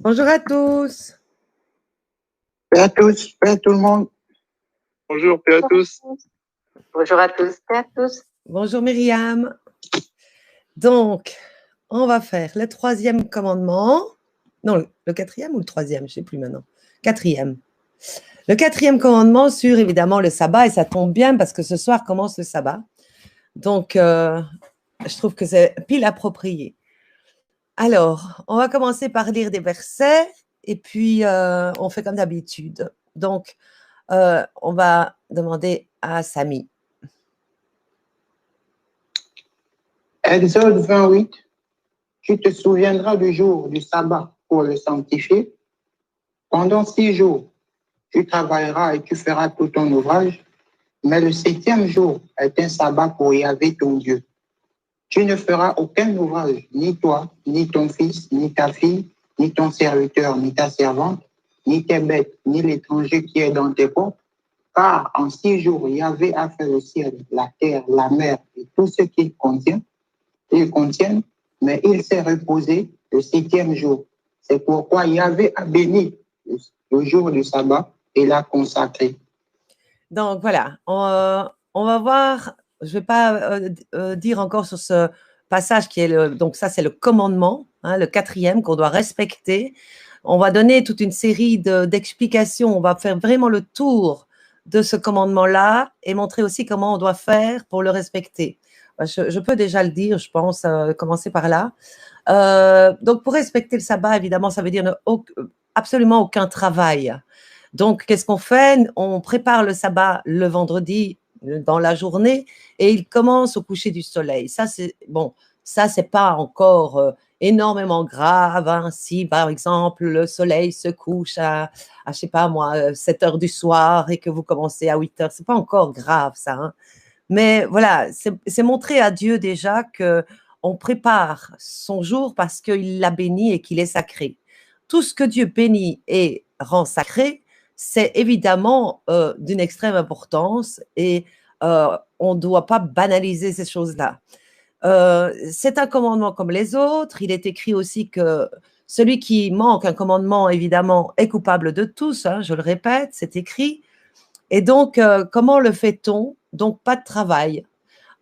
Bonjour à tous. Paix à tous, paix à tout le monde. Bonjour, paix à tous. Bonjour à tous, paix à tous. Bonjour Myriam. Donc, on va faire le troisième commandement. Non, le quatrième ou le troisième, je ne sais plus maintenant. Quatrième. Le quatrième commandement sur, évidemment, le sabbat. Et ça tombe bien parce que ce soir commence le sabbat. Donc, je trouve que c'est pile approprié. Alors, on va commencer par lire des versets. Et puis, on fait comme d'habitude. Donc, on va demander à Samy. Exode 28, tu te souviendras du jour du sabbat pour le sanctifier. Pendant 6 jours, tu travailleras et tu feras tout ton ouvrage, mais le 7e jour est un sabbat pour Yahvé ton Dieu. Tu ne feras aucun ouvrage, ni toi, ni ton fils, ni ta fille, ni ton serviteur, ni ta servante, ni tes bêtes, ni l'étranger qui est dans tes portes, car en 6 jours, Yahvé a fait le ciel, la terre, la mer et tout ce qu'il contient. Ils contiennent, mais il s'est reposé le 7e jour. C'est pourquoi Yahvé a béni le jour du sabbat et l'a consacré. Donc voilà, on va voir, je ne vais pas dire encore sur ce passage qui est donc ça c'est le commandement, hein, le quatrième qu'on doit respecter. On va donner toute une série d'explications, on va faire vraiment le tour de ce commandement-là et montrer aussi comment on doit faire pour le respecter. Je peux déjà le dire, je pense, commencer par là. Donc, pour respecter le sabbat, évidemment, ça veut dire absolument aucun travail. Donc, qu'est-ce qu'on fait? On prépare le sabbat le vendredi dans la journée et il commence au coucher du soleil. Ça, c'est bon, ça, c'est pas encore énormément grave. Hein. Si, par exemple, le soleil se couche à je sais pas moi, 7 heures du soir et que vous commencez à 8 heures, c'est pas encore grave, ça. Hein. Mais voilà, c'est montrer à Dieu déjà qu'on prépare son jour parce qu'il l'a béni et qu'il est sacré. Tout ce que Dieu bénit et rend sacré, c'est évidemment d'une extrême importance et on ne doit pas banaliser ces choses-là. C'est un commandement comme les autres. Il est écrit aussi que celui qui manque un commandement, évidemment, est coupable de tous. Hein, je le répète, c'est écrit. Et donc, comment le fait-on? Donc, pas de travail.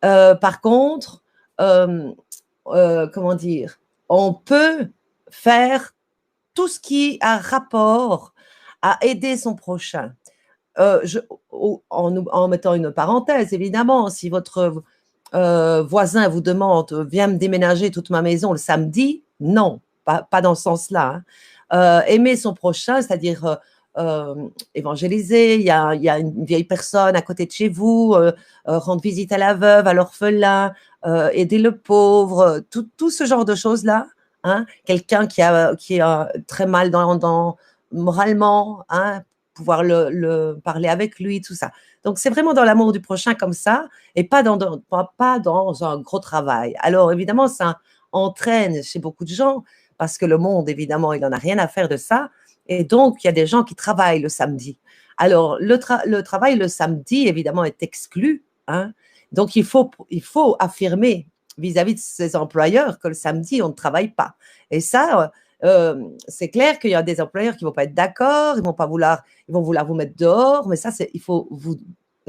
Par contre, comment dire, on peut faire tout ce qui a rapport à aider son prochain. En mettant une parenthèse, évidemment, si votre voisin vous demande, viens me déménager toute ma maison le samedi, non, pas dans ce sens-là. Hein. Aimer son prochain, c'est-à-dire évangéliser, il y a une vieille personne à côté de chez vous, rendre visite à la veuve, à l'orphelin, aider le pauvre, tout ce genre de choses-là. Hein, quelqu'un qui a très mal moralement, hein, pouvoir le parler avec lui, tout ça. Donc, c'est vraiment dans l'amour du prochain comme ça et pas dans un gros travail. Alors, évidemment, ça entraîne chez beaucoup de gens parce que le monde, évidemment, il n'en a rien à faire de ça. Et donc, il y a des gens qui travaillent le samedi. Alors, le travail le samedi, évidemment, est exclu. Hein. Donc, il faut affirmer vis-à-vis de ses employeurs que le samedi, on ne travaille pas. Et ça, c'est clair qu'il y a des employeurs qui ne vont pas être d'accord, ils vont vouloir vous mettre dehors, mais ça, il faut vous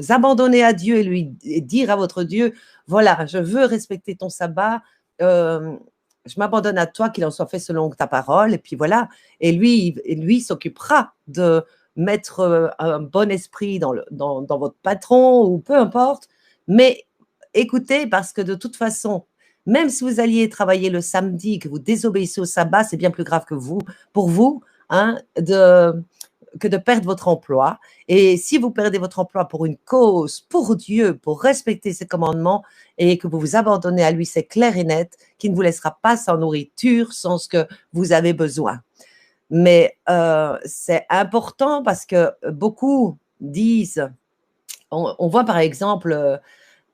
abandonner à Dieu et dire à votre Dieu, voilà, je veux respecter ton sabbat, je m'abandonne à toi, qu'il en soit fait selon ta parole, et puis voilà. Et lui s'occupera de mettre un bon esprit dans votre patron ou peu importe, mais écoutez, parce que de toute façon, même si vous alliez travailler le samedi, que vous désobéissez au sabbat, c'est bien plus grave pour vous, hein, que de perdre votre emploi. Et si vous perdez votre emploi pour une cause, pour Dieu, pour respecter ses commandements et que vous vous abandonnez à lui, c'est clair et net qu'il ne vous laissera pas sans nourriture, sans ce que vous avez besoin. Mais c'est important parce que beaucoup disent, on voit par exemple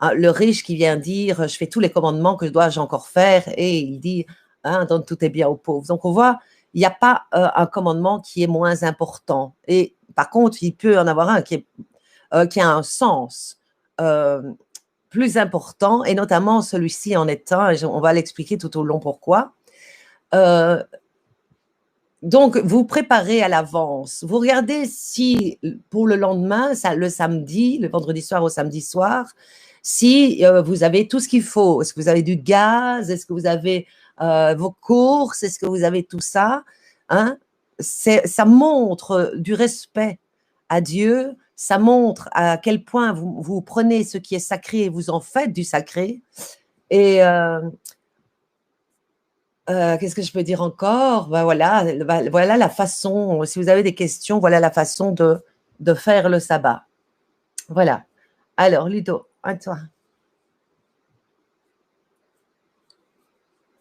le riche qui vient dire, je fais tous les commandements que dois-je encore faire, et il dit, hein, donne tous tes biens aux pauvres. Donc on voit, il n'y a pas un commandement qui est moins important. Et par contre, il peut en avoir un qui a un sens plus important, et notamment celui-ci en est un, et on va l'expliquer tout au long pourquoi. Donc, vous préparez à l'avance. Vous regardez si pour le lendemain, le samedi, le vendredi soir au samedi soir, si vous avez tout ce qu'il faut. Est-ce que vous avez du gaz? Est-ce que vous avez vos courses? Est-ce que vous avez tout ça? Hein? Ça montre du respect à Dieu. Ça montre à quel point vous prenez ce qui est sacré et vous en faites du sacré. Et qu'est-ce que je peux dire encore? Ben voilà la façon, si vous avez des questions, voilà la façon de faire le sabbat. Voilà. Alors, Ludo, à toi.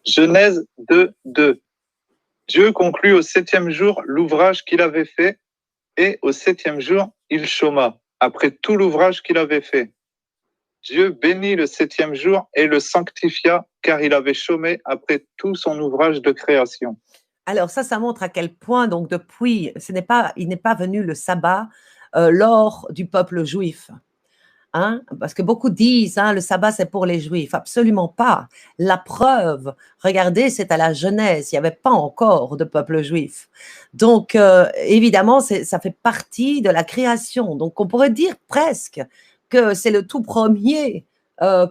Genèse 2, 2. Dieu conclut au 7e jour l'ouvrage qu'il avait fait, et au 7e jour, il chôma, après tout l'ouvrage qu'il avait fait. Dieu bénit le 7e jour et le sanctifia, car il avait chômé après tout son ouvrage de création. Alors ça montre à quel point, donc depuis, il n'est pas venu le sabbat lors du peuple juif. Hein? Parce que beaucoup disent, le sabbat c'est pour les juifs. Absolument pas. La preuve, regardez, c'est à la Genèse, il n'y avait pas encore de peuple juif. Donc, évidemment, ça fait partie de la création. Donc, on pourrait dire presque que c'est le tout premier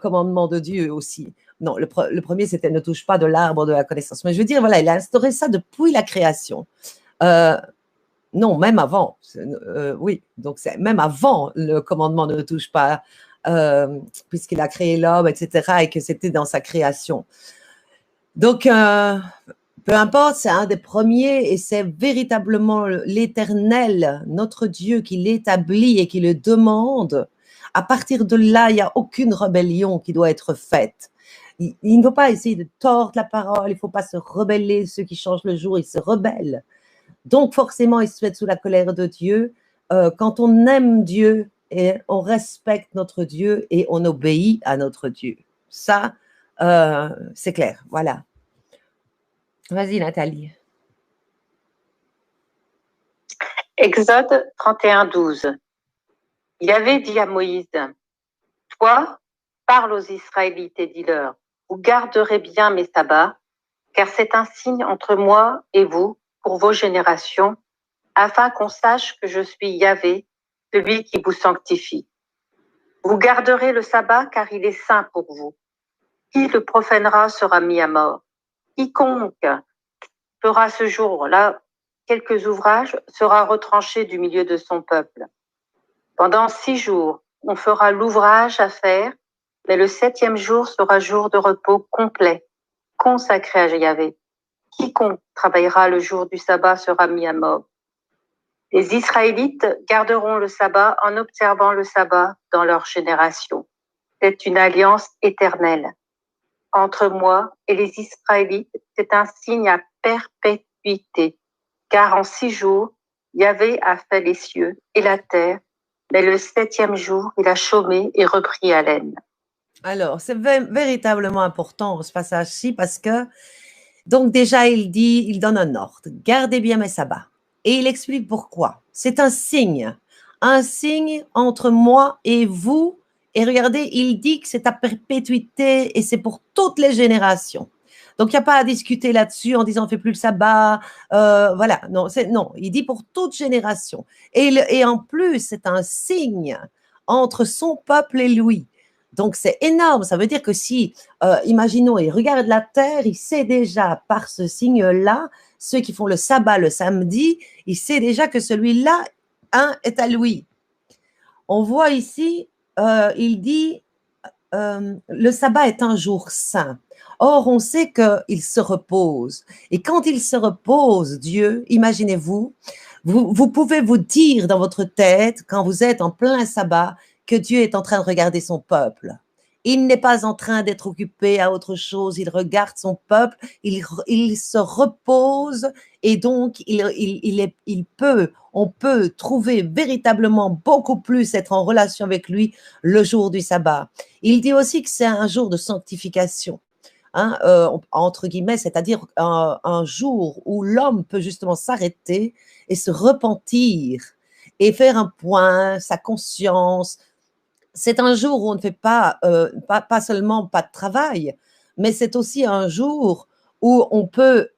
commandement de Dieu aussi. Non, le premier, c'était ne touche pas de l'arbre de la connaissance. Mais je veux dire, voilà, il a instauré ça depuis la création. Non, même avant. Oui, donc c'est même avant le commandement ne touche pas, puisqu'il a créé l'homme, etc., et que c'était dans sa création. Donc, peu importe, c'est un des premiers et c'est véritablement l'Éternel, notre Dieu, qui l'établit et qui le demande. À partir de là, il n'y a aucune rébellion qui doit être faite. Il ne faut pas essayer de tordre la parole, il ne faut pas se rebeller. Ceux qui changent le jour, ils se rebellent. Donc, forcément, ils se mettent sous la colère de Dieu. Quand on aime Dieu, et on respecte notre Dieu et on obéit à notre Dieu. Ça, c'est clair. Voilà. Vas-y, Nathalie. Exode 31, 12. Yahvé dit à Moïse, « Toi, parle aux Israélites et dis-leur, vous garderez bien mes sabbats, car c'est un signe entre moi et vous pour vos générations, afin qu'on sache que je suis Yahvé, celui qui vous sanctifie. Vous garderez le sabbat, car il est saint pour vous. Qui le profanera sera mis à mort. Quiconque fera ce jour-là quelques ouvrages sera retranché du milieu de son peuple. Pendant 6 jours, on fera l'ouvrage à faire, mais le 7e jour sera jour de repos complet, consacré à Yahvé. Quiconque travaillera le jour du sabbat sera mis à mort. Les Israélites garderont le sabbat en observant le sabbat dans leur génération. C'est une alliance éternelle. Entre moi et les Israélites, c'est un signe à perpétuité, car en 6 jours, Yahvé a fait les cieux et la terre, mais le 7e jour, il a chômé et repris haleine. Alors, c'est véritablement important ce passage-ci parce que, donc déjà, il donne un ordre, gardez bien mes sabbats. Et il explique pourquoi. C'est un signe entre moi et vous. Et regardez, il dit que c'est à perpétuité et c'est pour toutes les générations. Donc, il n'y a pas à discuter là-dessus en disant on ne fait plus le sabbat. Voilà, non, il dit pour toute génération. Et en plus, c'est un signe entre son peuple et lui. Donc, c'est énorme. Ça veut dire que si, imaginons, il regarde la terre, il sait déjà par ce signe-là, ceux qui font le sabbat le samedi, il sait déjà que celui-là, est à lui. On voit ici, il dit, le sabbat est un jour saint. Or, on sait qu'il se repose. Et quand il se repose, Dieu, imaginez-vous, vous pouvez vous dire dans votre tête, quand vous êtes en plein sabbat, que Dieu est en train de regarder son peuple. Il n'est pas en train d'être occupé à autre chose, il regarde son peuple, il se repose et donc on peut trouver véritablement beaucoup plus être en relation avec lui le jour du sabbat. Il dit aussi que c'est un jour de sanctification. Entre guillemets, c'est-à-dire un jour où l'homme peut justement s'arrêter et se repentir et faire un point, sa conscience. C'est un jour où on ne fait pas seulement pas de travail, mais c'est aussi un jour où on peut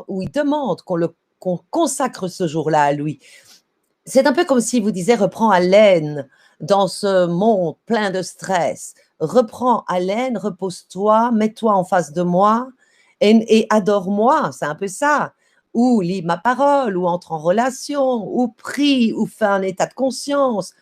où il demande qu'on consacre ce jour-là à lui. C'est un peu comme s'il vous disait, reprends haleine dans ce monde plein de stress. Reprends haleine, repose-toi, mets-toi en face de moi et adore-moi. C'est un peu ça. Ou lis ma parole, ou entre en relation, ou prie, ou fais un état de conscience.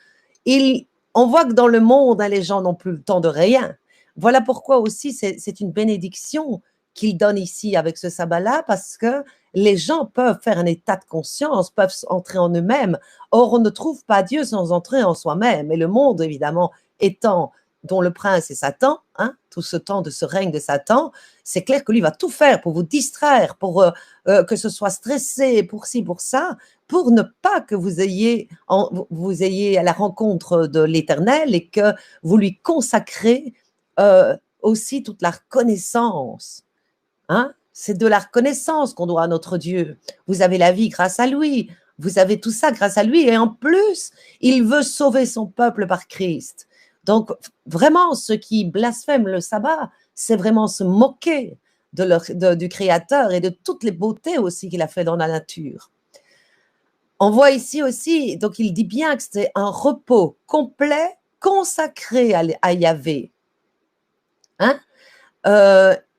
On voit que dans le monde, hein, les gens n'ont plus le temps de rien. Voilà pourquoi aussi c'est une bénédiction qu'il donne ici avec ce sabbat-là, parce que les gens peuvent faire un état de conscience, peuvent entrer en eux-mêmes. Or, on ne trouve pas Dieu sans entrer en soi-même. Et le monde, évidemment, étant dont le prince est Satan, hein, tout ce temps de ce règne de Satan, c'est clair que lui va tout faire pour vous distraire, pour que ce soit stressé, pour ci, pour ça, pour ne pas que vous ayez à la rencontre de l'Éternel et que vous lui consacrez aussi toute la reconnaissance. Hein? C'est de la reconnaissance qu'on doit à notre Dieu. Vous avez la vie grâce à lui. Vous avez tout ça grâce à lui. Et en plus, il veut sauver son peuple par Christ. Donc, vraiment, ceux qui blasphèment le sabbat, c'est vraiment se moquer du Créateur et de toutes les beautés aussi qu'il a fait dans la nature. On voit ici aussi, donc il dit bien que c'est un repos complet consacré à Yahvé. Hein?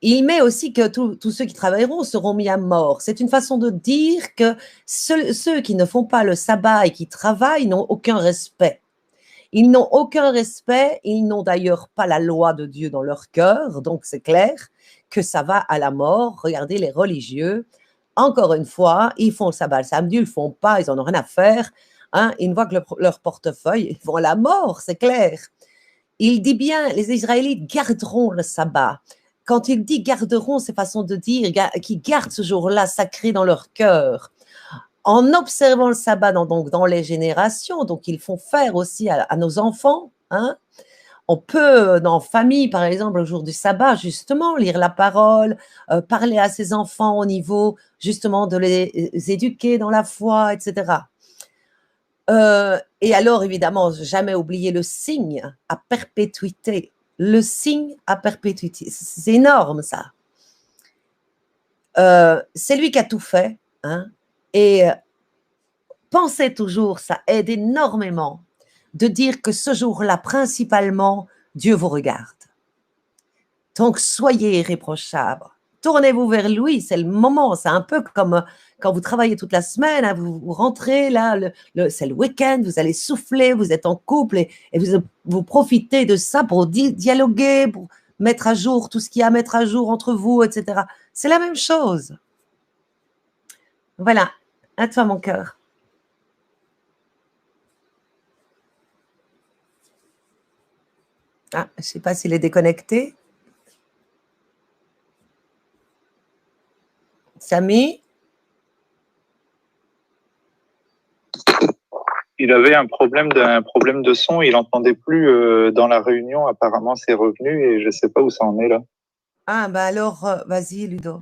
Il met aussi que tous ceux qui travailleront seront mis à mort. C'est une façon de dire que ceux qui ne font pas le sabbat et qui travaillent n'ont aucun respect. Ils n'ont aucun respect, ils n'ont d'ailleurs pas la loi de Dieu dans leur cœur, donc c'est clair que ça va à la mort. Regardez les religieux, encore une fois, ils font le sabbat le samedi, ils ne le font pas, ils n'en ont rien à faire. Hein, ils voient que leur portefeuille, ils vont à la mort, c'est clair. Il dit bien, les Israélites garderont le sabbat. Quand il dit garderont, c'est façon de dire qu'ils gardent ce jour-là sacré dans leur cœur. En observant le sabbat dans les générations, donc ils font faire aussi à nos enfants. Hein. On peut, dans famille, par exemple, le jour du sabbat, justement, lire la parole, parler à ses enfants au niveau, justement, de les éduquer dans la foi, etc. Et alors, évidemment, jamais oublier le signe à perpétuité. Le signe à perpétuité. C'est énorme, ça. C'est lui qui a tout fait. Hein, et pensez toujours, ça aide énormément de dire que ce jour-là, principalement, Dieu vous regarde. Donc, soyez irréprochables. Tournez-vous vers lui, c'est le moment. C'est un peu comme quand vous travaillez toute la semaine, hein, vous rentrez là, c'est le week-end, vous allez souffler, vous êtes en couple et vous profitez de ça pour dialoguer, pour mettre à jour tout ce qu'il y a à mettre à jour entre vous, etc. C'est la même chose. Voilà, à toi mon cœur. Ah, je ne sais pas s'il est déconnecté. Samy? Il avait un problème de son, il n'entendait plus dans la réunion, apparemment c'est revenu et je ne sais pas où ça en est là. Ah, bah alors, vas-y Ludo.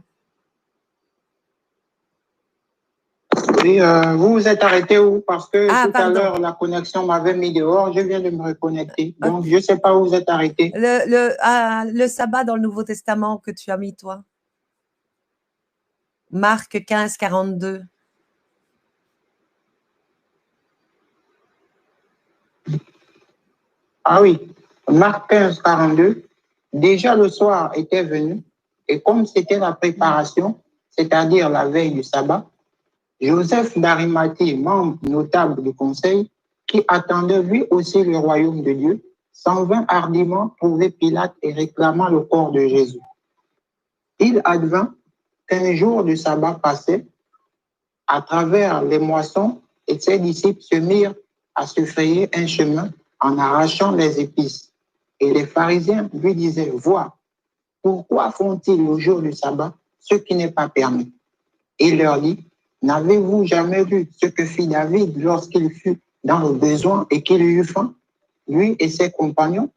Oui, vous vous êtes arrêté où? Parce que tout à l'heure, la connexion m'avait mis dehors, je viens de me reconnecter. Donc, je ne sais pas où vous êtes arrêté. Le sabbat dans le Nouveau Testament que tu as mis, toi. Marc 15, 42. Ah oui, Marc 15, 42. Déjà le soir était venu, et comme c'était la préparation, c'est-à-dire la veille du sabbat, Joseph d'Arimathie, membre notable du conseil, qui attendait lui aussi le royaume de Dieu, s'en vint hardiment trouver Pilate et réclamant le corps de Jésus. Il advint qu'un jour du sabbat passait à travers les moissons et ses disciples se mirent à se frayer un chemin en arrachant les épices. Et les pharisiens lui disaient, vois, pourquoi font-ils au jour du sabbat ce qui n'est pas permis? Il leur dit, n'avez-vous jamais vu ce que fit David lorsqu'il fut dans le besoin et qu'il eut faim, lui et ses compagnons?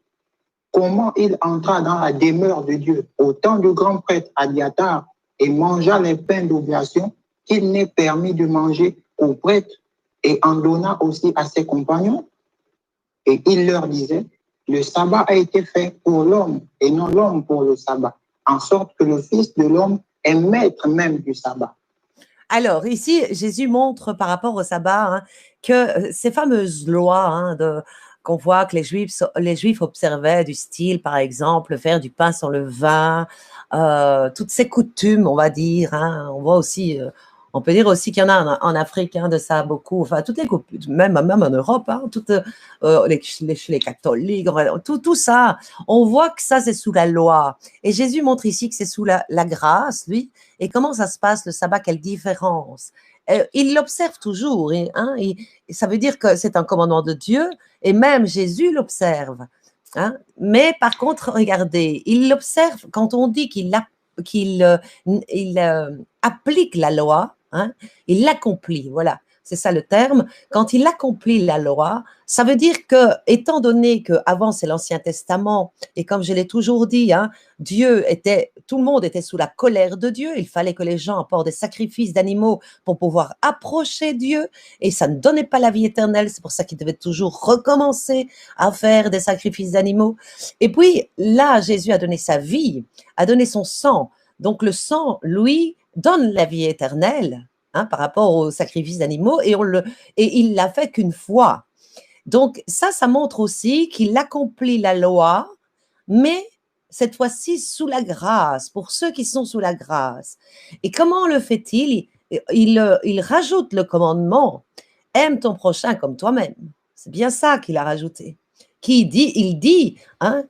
Comment il entra dans la demeure de Dieu au temps du grand prêtre Abiatar et mangea les pains d'oblation qu'il n'est permis de manger aux prêtres et en donna aussi à ses compagnons? Et il leur disait, le sabbat a été fait pour l'homme et non l'homme pour le sabbat. en sorte que le Fils de l'homme est maître même du sabbat. Alors, ici, Jésus montre par rapport au sabbat que ces fameuses lois qu'on voit que les Juifs observaient du style, par exemple, faire du pain sans le vin, toutes ces coutumes, on va dire. On voit aussi, on peut dire aussi qu'il y en a en Afrique de ça beaucoup. Enfin, toutes les coutumes, même en Europe, toutes les catholiques, tout ça. On voit que ça, c'est sous la loi. Et Jésus montre ici que c'est sous la grâce, lui. Et comment ça se passe le sabbat? Quelle différence? Il l'observe toujours. Ça veut dire que c'est un commandement de Dieu et même Jésus l'observe. Mais par contre, regardez, il l'observe quand on dit qu'il applique la loi, il l'accomplit. Voilà, c'est ça le terme. Quand il accomplit la loi, ça veut dire que, étant donné qu'avant c'est l'Ancien Testament, et comme je l'ai toujours dit, tout le monde était sous la colère de Dieu, il fallait que les gens apportent des sacrifices d'animaux pour pouvoir approcher Dieu, et ça ne donnait pas la vie éternelle, c'est pour ça qu'ils devaient toujours recommencer à faire des sacrifices d'animaux. Et puis là, Jésus a donné sa vie, a donné son sang, donc le sang, lui, donne la vie éternelle, par rapport aux sacrifices d'animaux, et il l'a fait qu'une fois. Donc, ça montre aussi qu'il accomplit la loi, mais cette fois-ci sous la grâce, pour ceux qui sont sous la grâce. Et comment le fait-il? Il rajoute le commandement, aime ton prochain comme toi-même. C'est bien ça qu'il a rajouté. Il dit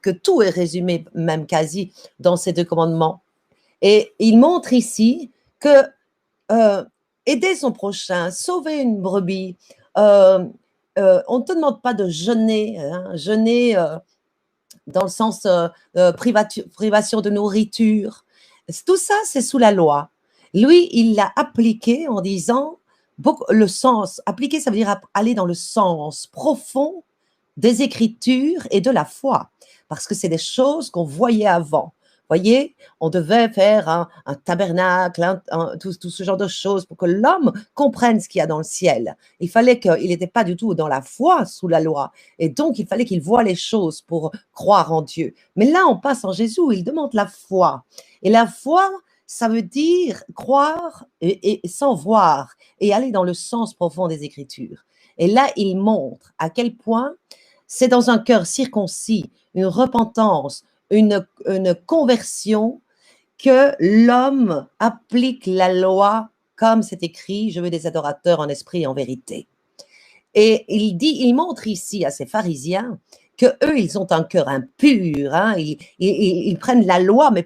que tout est résumé, même quasi, dans ces deux commandements. Et il montre ici que aider son prochain, sauver une brebis, on ne te demande pas de jeûner, jeûner dans le sens privation de nourriture. Tout ça, c'est sous la loi. Lui, il l'a appliqué en disant, le sens, appliquer, ça veut dire aller dans le sens profond des Écritures et de la foi, parce que c'est des choses qu'on voyait avant. Voyez, on devait faire un tabernacle, tout ce genre de choses pour que l'homme comprenne ce qu'il y a dans le ciel. Il fallait qu'il n'était pas du tout dans la foi sous la loi. Et donc, il fallait qu'il voie les choses pour croire en Dieu. Mais là, on passe en Jésus, il demande la foi. Et la foi, ça veut dire croire et sans voir et aller dans le sens profond des Écritures. Et là, il montre à quel point c'est dans un cœur circoncis, une repentance, une conversion, que l'homme applique la loi comme c'est écrit, je veux des adorateurs en esprit et en vérité. Et il montre ici à ces pharisiens que eux, ils ont un cœur impur, ils prennent la loi, mais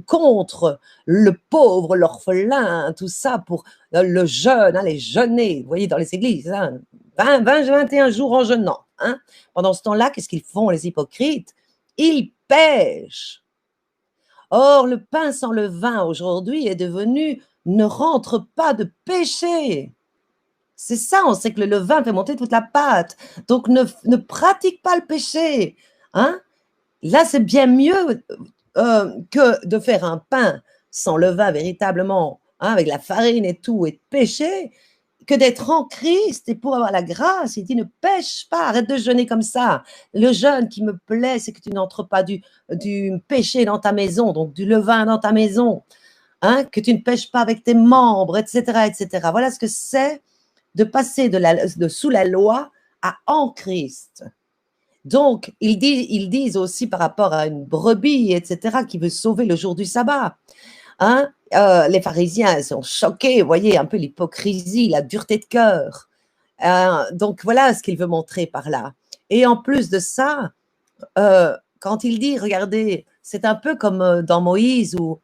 contre le pauvre, l'orphelin, tout ça, pour le jeûne, les jeûner, vous voyez, dans les églises, 21 jours en jeûnant. Pendant ce temps-là, qu'est-ce qu'ils font, les hypocrites? Ils pêchent. Or, le pain sans le vin aujourd'hui est devenu ne rentre pas de péché. C'est ça, on sait que le levain fait monter toute la pâte. Donc, ne pratique pas le péché. Là, c'est bien mieux que de faire un pain sans levain véritablement, avec la farine et tout, et de pécher, que d'être en Christ et pour avoir la grâce. Il dit, ne pêche pas, arrête de jeûner comme ça. Le jeûne qui me plaît, c'est que tu n'entres pas du péché dans ta maison, donc du levain dans ta maison, que tu ne pêches pas avec tes membres, etc., etc. Voilà ce que c'est de passer de sous la loi à en Christ. Donc, ils disent aussi par rapport à une brebis, etc., qui veut sauver le jour du sabbat. Les pharisiens sont choqués, vous voyez, un peu l'hypocrisie, la dureté de cœur. Donc, voilà ce qu'il veut montrer par là. Et en plus de ça, quand il dit, regardez, c'est un peu comme dans Moïse, où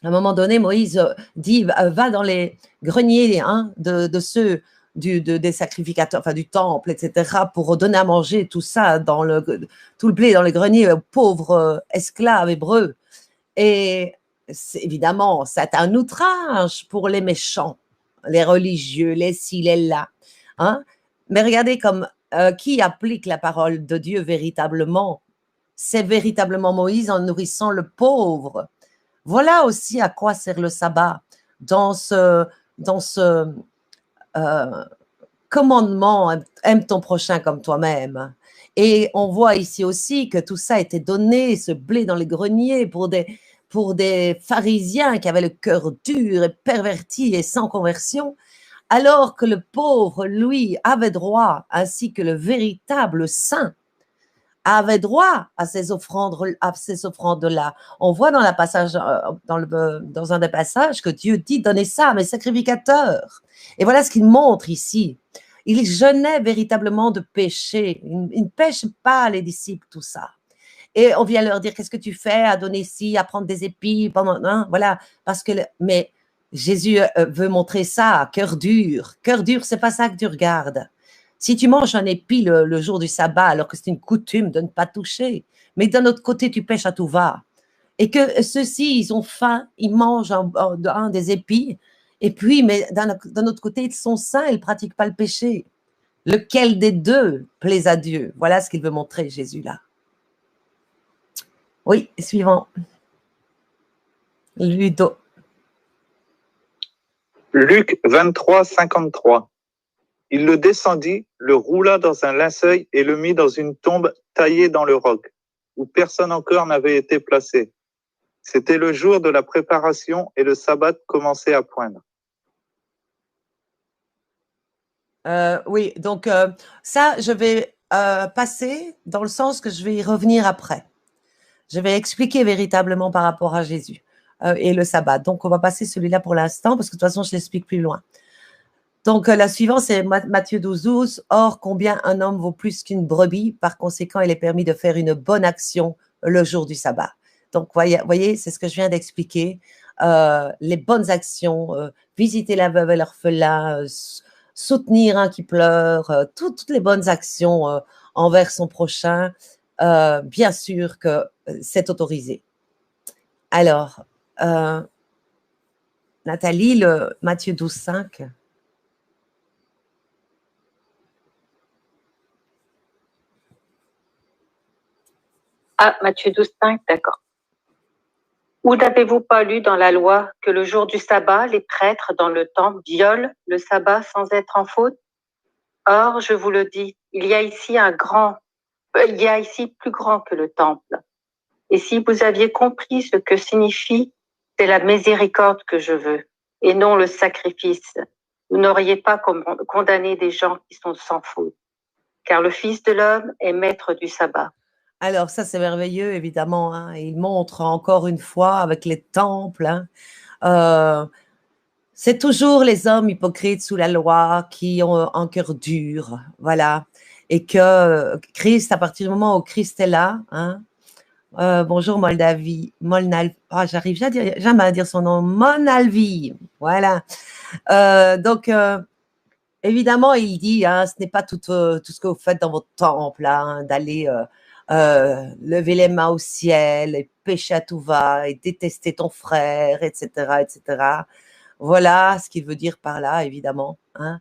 à un moment donné, Moïse dit, va dans les greniers de ceux des sacrificateurs, enfin du temple, etc., pour donner à manger tout ça, tout le blé dans les greniers aux pauvres esclaves hébreux. Et évidemment, c'est un outrage pour les méchants, les religieux, les ci, les là. Mais regardez comme qui applique la parole de Dieu véritablement. C'est véritablement Moïse en nourrissant le pauvre. Voilà aussi à quoi sert le sabbat dans ce commandement, aime ton prochain comme toi-même. Et on voit ici aussi que tout ça a été donné, ce blé dans les greniers, pour pour des pharisiens qui avaient le cœur dur et perverti et sans conversion, alors que le pauvre, lui, avait droit, ainsi que le véritable saint, avait droit à ces offrandes-là. On voit dans, dans un des passages que Dieu dit « Donnez ça à mes sacrificateurs ». Et voilà ce qu'il montre ici. Il jeûnait véritablement de péché. Il ne pêche pas, les disciples, tout ça. Et on vient leur dire « Qu'est-ce que tu fais à donner ci, à prendre des épis ?» Voilà, parce que… Mais Jésus veut montrer ça, cœur dur. Cœur dur, c'est pas ça que Dieu regarde. Si tu manges un épi le jour du sabbat, alors que c'est une coutume de ne pas toucher, mais d'un autre côté, tu pêches à tout va. Et que ceux-ci, ils ont faim, ils mangent un des épis, et puis, mais d'un autre côté, ils sont saints, ils ne pratiquent pas le péché. Lequel des deux plaît à Dieu? Voilà ce qu'il veut montrer, Jésus, là. Oui, suivant. Ludo. Luc 23, 53. Il le descendit, le roula dans un linceul et le mit dans une tombe taillée dans le roc, où personne encore n'avait été placé. C'était le jour de la préparation et le sabbat commençait à poindre. Oui, donc ça, je vais passer dans le sens que je vais y revenir après. Je vais expliquer véritablement par rapport à Jésus et le sabbat. Donc, on va passer celui-là pour l'instant, parce que de toute façon, je l'explique plus loin. Donc, la suivante, c'est Matthieu 12, 12. « Or, combien un homme vaut plus qu'une brebis, par conséquent, il est permis de faire une bonne action le jour du sabbat. » Donc, voyez, c'est ce que je viens d'expliquer. Les bonnes actions, visiter la veuve et l'orphelin, soutenir un qui pleure, toutes les bonnes actions envers son prochain, bien sûr que c'est autorisé. Alors, Nathalie, le Matthieu 12, 5. Ah, Matthieu 12, 5, d'accord. Où n'avez-vous pas lu dans la loi que le jour du sabbat, les prêtres dans le temple violent le sabbat sans être en faute? Or, je vous le dis, il y a ici plus grand que le temple. Et si vous aviez compris ce que signifie, c'est la miséricorde que je veux, et non le sacrifice, vous n'auriez pas condamné des gens qui sont sans faute, car le Fils de l'homme est maître du sabbat. Alors, ça, c'est merveilleux, évidemment. Hein. Il montre encore une fois avec les temples. Hein, c'est toujours les hommes hypocrites sous la loi qui ont un cœur dur. Voilà. Et que Christ, à partir du moment où Christ est là, hein, bonjour Moldavie, j'arrive jamais à dire son nom, Monalvi. Voilà. Donc, évidemment, il dit, hein, ce n'est pas tout ce que vous faites dans votre temple, hein, d'aller lever les mains au ciel et pécher à tout va et détester ton frère, etc., etc. Voilà ce qu'il veut dire par là, évidemment. Hein.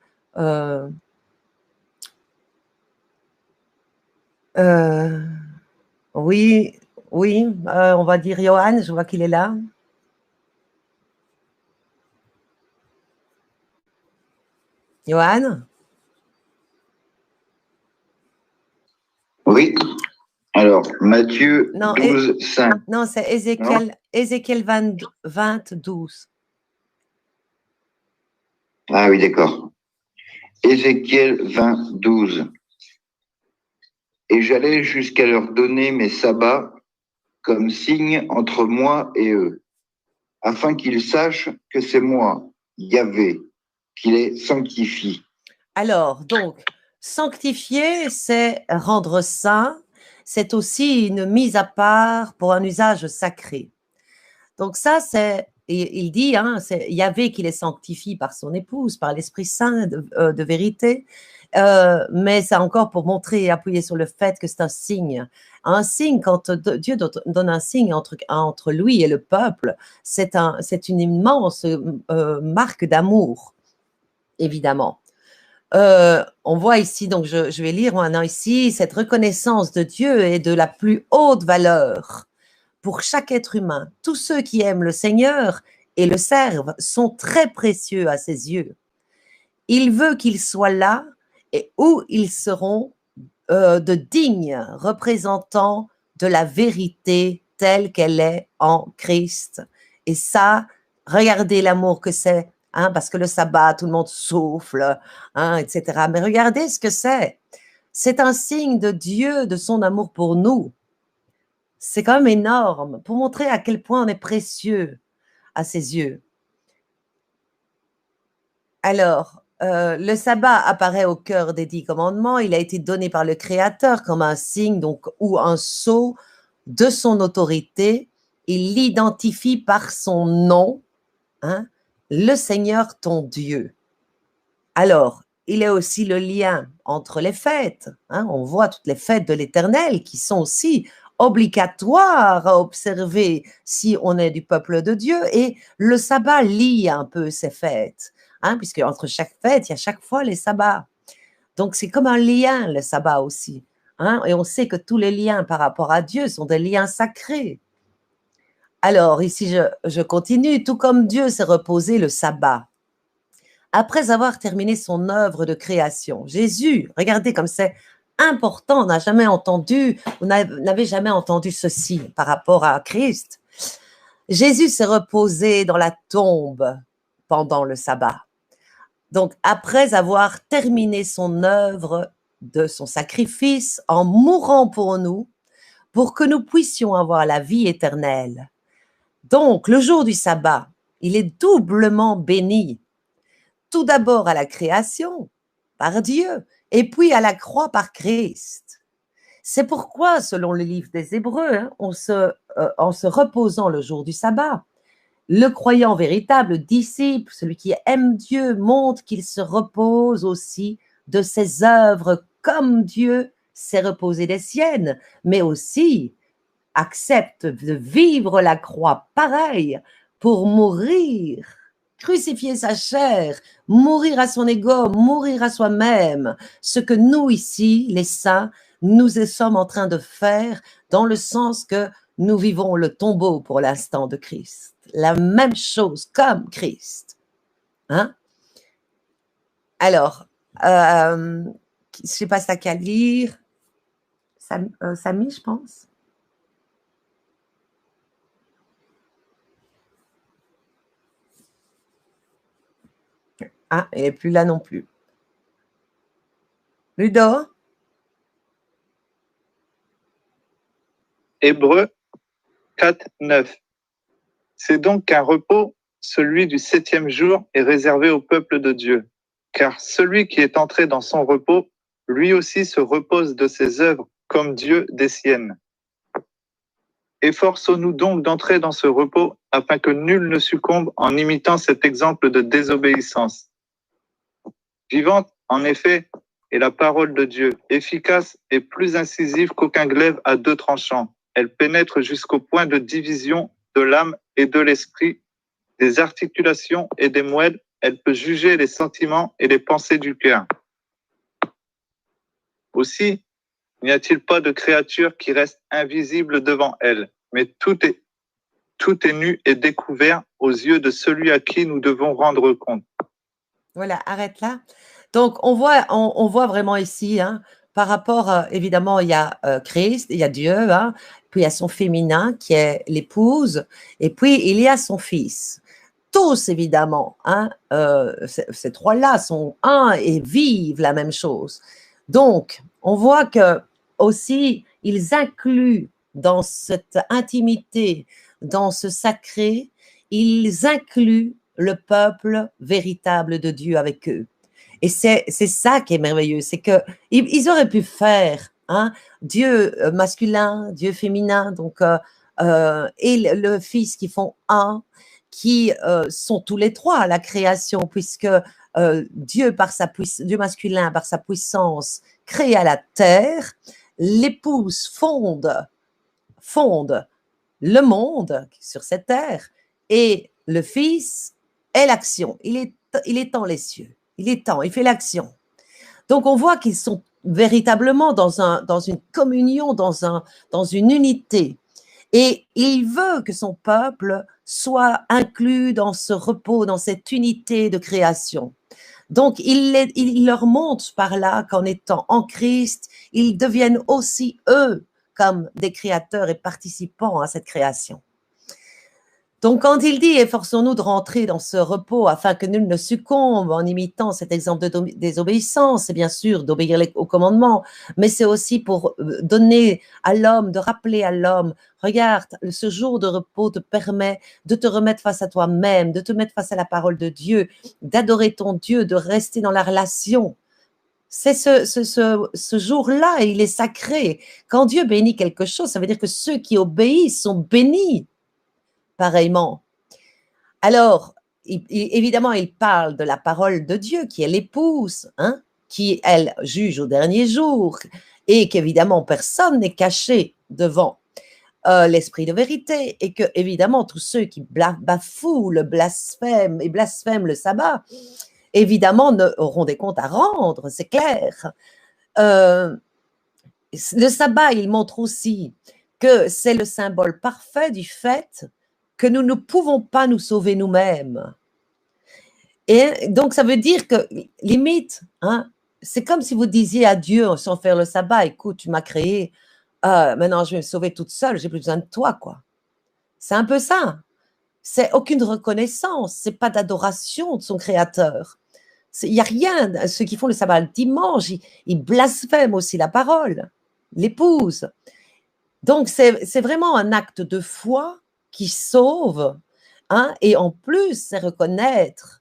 Oui, on va dire Johan, je vois qu'il est là. Johan? Oui. Alors, Matthieu 12, 5. Non, c'est Ézéchiel 20, 12. Ah oui, d'accord. Ézéchiel 20, 12. Et j'allais jusqu'à leur donner mes sabbats comme signe entre moi et eux, afin qu'ils sachent que c'est moi, Yahvé, qui les sanctifie. Alors, donc, sanctifier, c'est rendre saint, c'est aussi une mise à part pour un usage sacré. Donc ça, il dit, hein, c'est Yahvé qui les sanctifie par son épouse, par l'Esprit Saint de vérité, mais c'est encore pour montrer et appuyer sur le fait que c'est un signe. Un signe, quand Dieu donne un signe entre lui et le peuple, c'est une immense marque d'amour, évidemment. On voit ici, donc je vais lire maintenant ici, cette reconnaissance de Dieu est de la plus haute valeur pour chaque être humain. Tous ceux qui aiment le Seigneur et le servent sont très précieux à ses yeux. Il veut qu'ils soient là et où ils seront de dignes représentants de la vérité telle qu'elle est en Christ. Et ça, regardez l'amour que c'est, hein, parce que le sabbat, tout le monde souffle, hein, etc. Mais regardez ce que c'est. C'est un signe de Dieu, de son amour pour nous. C'est quand même énorme pour montrer à quel point on est précieux à ses yeux. Alors, le sabbat apparaît au cœur des 10 commandements. Il a été donné par le Créateur comme un signe donc, ou un sceau de son autorité. Il l'identifie par son nom, hein, le Seigneur ton Dieu. Alors, il est aussi le lien entre les fêtes. Hein, on voit toutes les fêtes de l'Éternel qui sont aussi obligatoires à observer si on est du peuple de Dieu. Et le sabbat lie un peu ces fêtes. Hein, puisque entre chaque fête, il y a chaque fois les sabbats. Donc, c'est comme un lien, le sabbat aussi. Hein, et on sait que tous les liens par rapport à Dieu sont des liens sacrés. Alors, ici, je continue. Tout comme Dieu s'est reposé le sabbat, après avoir terminé son œuvre de création. Jésus, regardez comme c'est important, on n'a jamais entendu, vous n'avez jamais entendu ceci par rapport à Christ. Jésus s'est reposé dans la tombe pendant le sabbat. Donc, après avoir terminé son œuvre de son sacrifice en mourant pour nous, pour que nous puissions avoir la vie éternelle. Donc, le jour du sabbat, il est doublement béni. Tout d'abord à la création, par Dieu, et puis à la croix par Christ. C'est pourquoi, selon le livre des Hébreux, hein, en se reposant le jour du sabbat, le croyant véritable, disciple, celui qui aime Dieu, montre qu'il se repose aussi de ses œuvres comme Dieu s'est reposé des siennes, mais aussi accepte de vivre la croix pareil pour mourir, crucifier sa chair, mourir à son ego, mourir à soi-même, ce que nous ici, les saints, nous sommes en train de faire dans le sens que nous vivons le tombeau pour l'instant de Christ. La même chose comme Christ. Hein? Alors, je ne sais pas si t'as qu'à lire. Samy, je pense. Ah, elle n'est plus là non plus. Ludo? Hébreux 4, 9. C'est donc qu'un repos, celui du 7e jour, est réservé au peuple de Dieu. Car celui qui est entré dans son repos, lui aussi se repose de ses œuvres comme Dieu des siennes. Efforçons-nous donc d'entrer dans ce repos afin que nul ne succombe en imitant cet exemple de désobéissance. Vivante, en effet, est la parole de Dieu, efficace et plus incisive qu'aucun glaive à 2 tranchants. Elle pénètre jusqu'au point de division de l'âme et de l'esprit, des articulations et des moelles. Elle peut juger les sentiments et les pensées du cœur. Aussi, n'y a-t-il pas de créature qui reste invisible devant elle, mais tout est nu et découvert aux yeux de celui à qui nous devons rendre compte. Voilà, arrête là. Donc, on voit vraiment ici, hein, par rapport, évidemment, il y a Christ, il y a Dieu, hein, puis il y a son féminin qui est l'épouse, et puis il y a son fils. Tous, évidemment, hein, ces trois-là sont un et vivent la même chose. Donc, on voit que aussi, ils incluent dans cette intimité, dans ce sacré, ils incluent le peuple véritable de Dieu avec eux. Et c'est ça qui est merveilleux, c'est qu'ils auraient pu faire hein, Dieu masculin, Dieu féminin, donc, et le Fils qui font un, qui sont tous les trois à la création, puisque Dieu, Dieu masculin, par sa puissance, créa la terre, l'épouse fonde le monde sur cette terre, et le Fils est l'action, il étend les cieux. Il fait l'action. Donc, on voit qu'ils sont véritablement dans une communion, dans une unité. Et il veut que son peuple soit inclus dans ce repos, dans cette unité de création. Donc, il leur montre par là qu'en étant en Christ, ils deviennent aussi, eux, comme des créateurs et participants à cette création. Donc, quand il dit « efforçons-nous de rentrer dans ce repos afin que nul ne succombe » en imitant cet exemple de désobéissance, c'est bien sûr d'obéir aux commandements, mais c'est aussi pour donner à l'homme, de rappeler à l'homme, regarde, ce jour de repos te permet de te remettre face à toi-même, de te mettre face à la parole de Dieu, d'adorer ton Dieu, de rester dans la relation. C'est ce jour-là, il est sacré. Quand Dieu bénit quelque chose, ça veut dire que ceux qui obéissent sont bénis. Pareillement. Alors, évidemment, il parle de la parole de Dieu, qui est l'épouse, hein, qui, elle, juge au dernier jour, et qu'évidemment, personne n'est caché devant l'esprit de vérité, et que, évidemment, tous ceux qui bafouent le blasphème et blasphèment le sabbat, évidemment, auront des comptes à rendre, c'est clair. Le sabbat, il montre aussi que c'est le symbole parfait du fait que nous ne pouvons pas nous sauver nous-mêmes. Et donc, ça veut dire que, limite, hein, c'est comme si vous disiez à Dieu, sans faire le sabbat, écoute, tu m'as créé, maintenant je vais me sauver toute seule, j'ai plus besoin de toi, quoi. C'est un peu ça. C'est aucune reconnaissance, c'est pas d'adoration de son créateur. Il n'y a rien, ceux qui font le sabbat le dimanche, ils blasphèment aussi la parole, l'épouse. Donc, c'est vraiment un acte de foi qui sauve, hein, et en plus, c'est reconnaître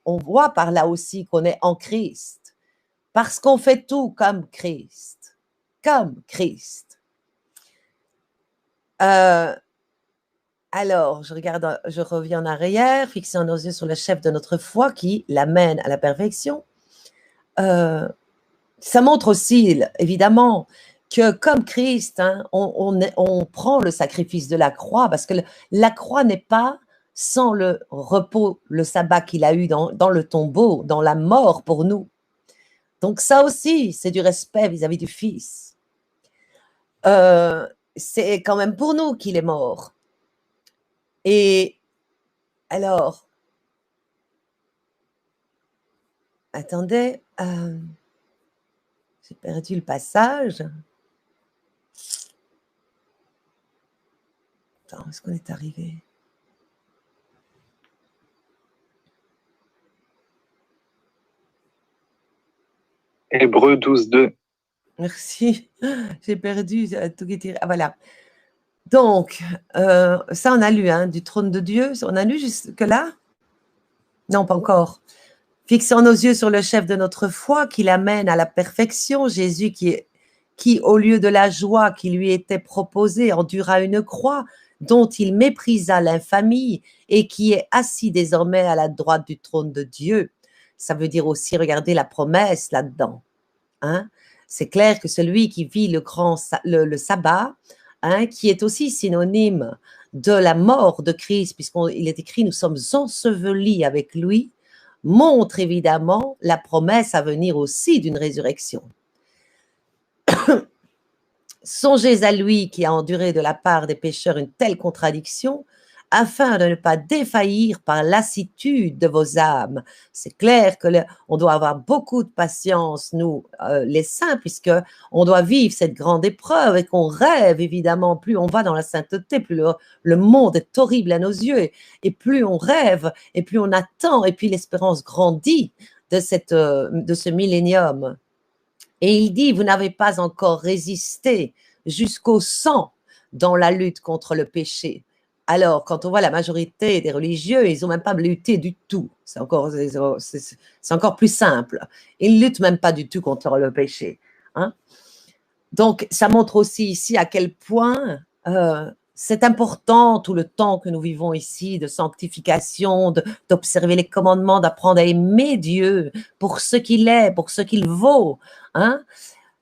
on voit par là aussi qu'on est en Christ, parce qu'on fait tout comme Christ, comme Christ. Alors, je reviens en arrière, fixant nos yeux sur le chef de notre foi qui l'amène à la perfection. Ça montre aussi, évidemment, que comme Christ, hein, on prend le sacrifice de la croix, parce que la croix n'est pas sans le repos, le sabbat qu'il a eu dans le tombeau, dans la mort pour nous. Donc ça aussi, c'est du respect vis-à-vis du Fils. C'est quand même pour nous qu'il est mort. Et alors, attendez, j'ai perdu le passage. Attends, est-ce qu'on est arrivé? Hébreux 12:2. Merci, j'ai perdu tout qui était. Ah, voilà. Donc, ça on a lu, hein, du trône de Dieu, on a lu jusque-là? Non, pas encore. Fixons nos yeux sur le chef de notre foi qui l'amène à la perfection, Jésus qui, au lieu de la joie qui lui était proposée, endura une croix dont il méprisa l'infamie et qui est assis désormais à la droite du trône de Dieu. Ça veut dire aussi, regardez la promesse là-dedans. Hein? C'est clair que celui qui vit le sabbat, hein, qui est aussi synonyme de la mort de Christ, puisqu'il est écrit « nous sommes ensevelis avec lui », montre évidemment la promesse à venir aussi d'une résurrection. Songez à lui qui a enduré de la part des pécheurs une telle contradiction, afin de ne pas défaillir par lassitude de vos âmes. C'est clair que on doit avoir beaucoup de patience, nous, les saints, puisque on doit vivre cette grande épreuve et qu'on rêve, évidemment, plus on va dans la sainteté, plus le monde est horrible à nos yeux, et plus on rêve, et plus on attend, et puis l'espérance grandit de ce millénium. Et il dit, vous n'avez pas encore résisté jusqu'au sang dans la lutte contre le péché. Alors, quand on voit la majorité des religieux, ils n'ont même pas lutté du tout. C'est encore plus simple. Ils ne luttent même pas du tout contre le péché. Hein? Donc, ça montre aussi ici à quel point c'est important tout le temps que nous vivons ici de sanctification, d'observer les commandements, d'apprendre à aimer Dieu pour ce qu'il est, pour ce qu'il vaut. Hein?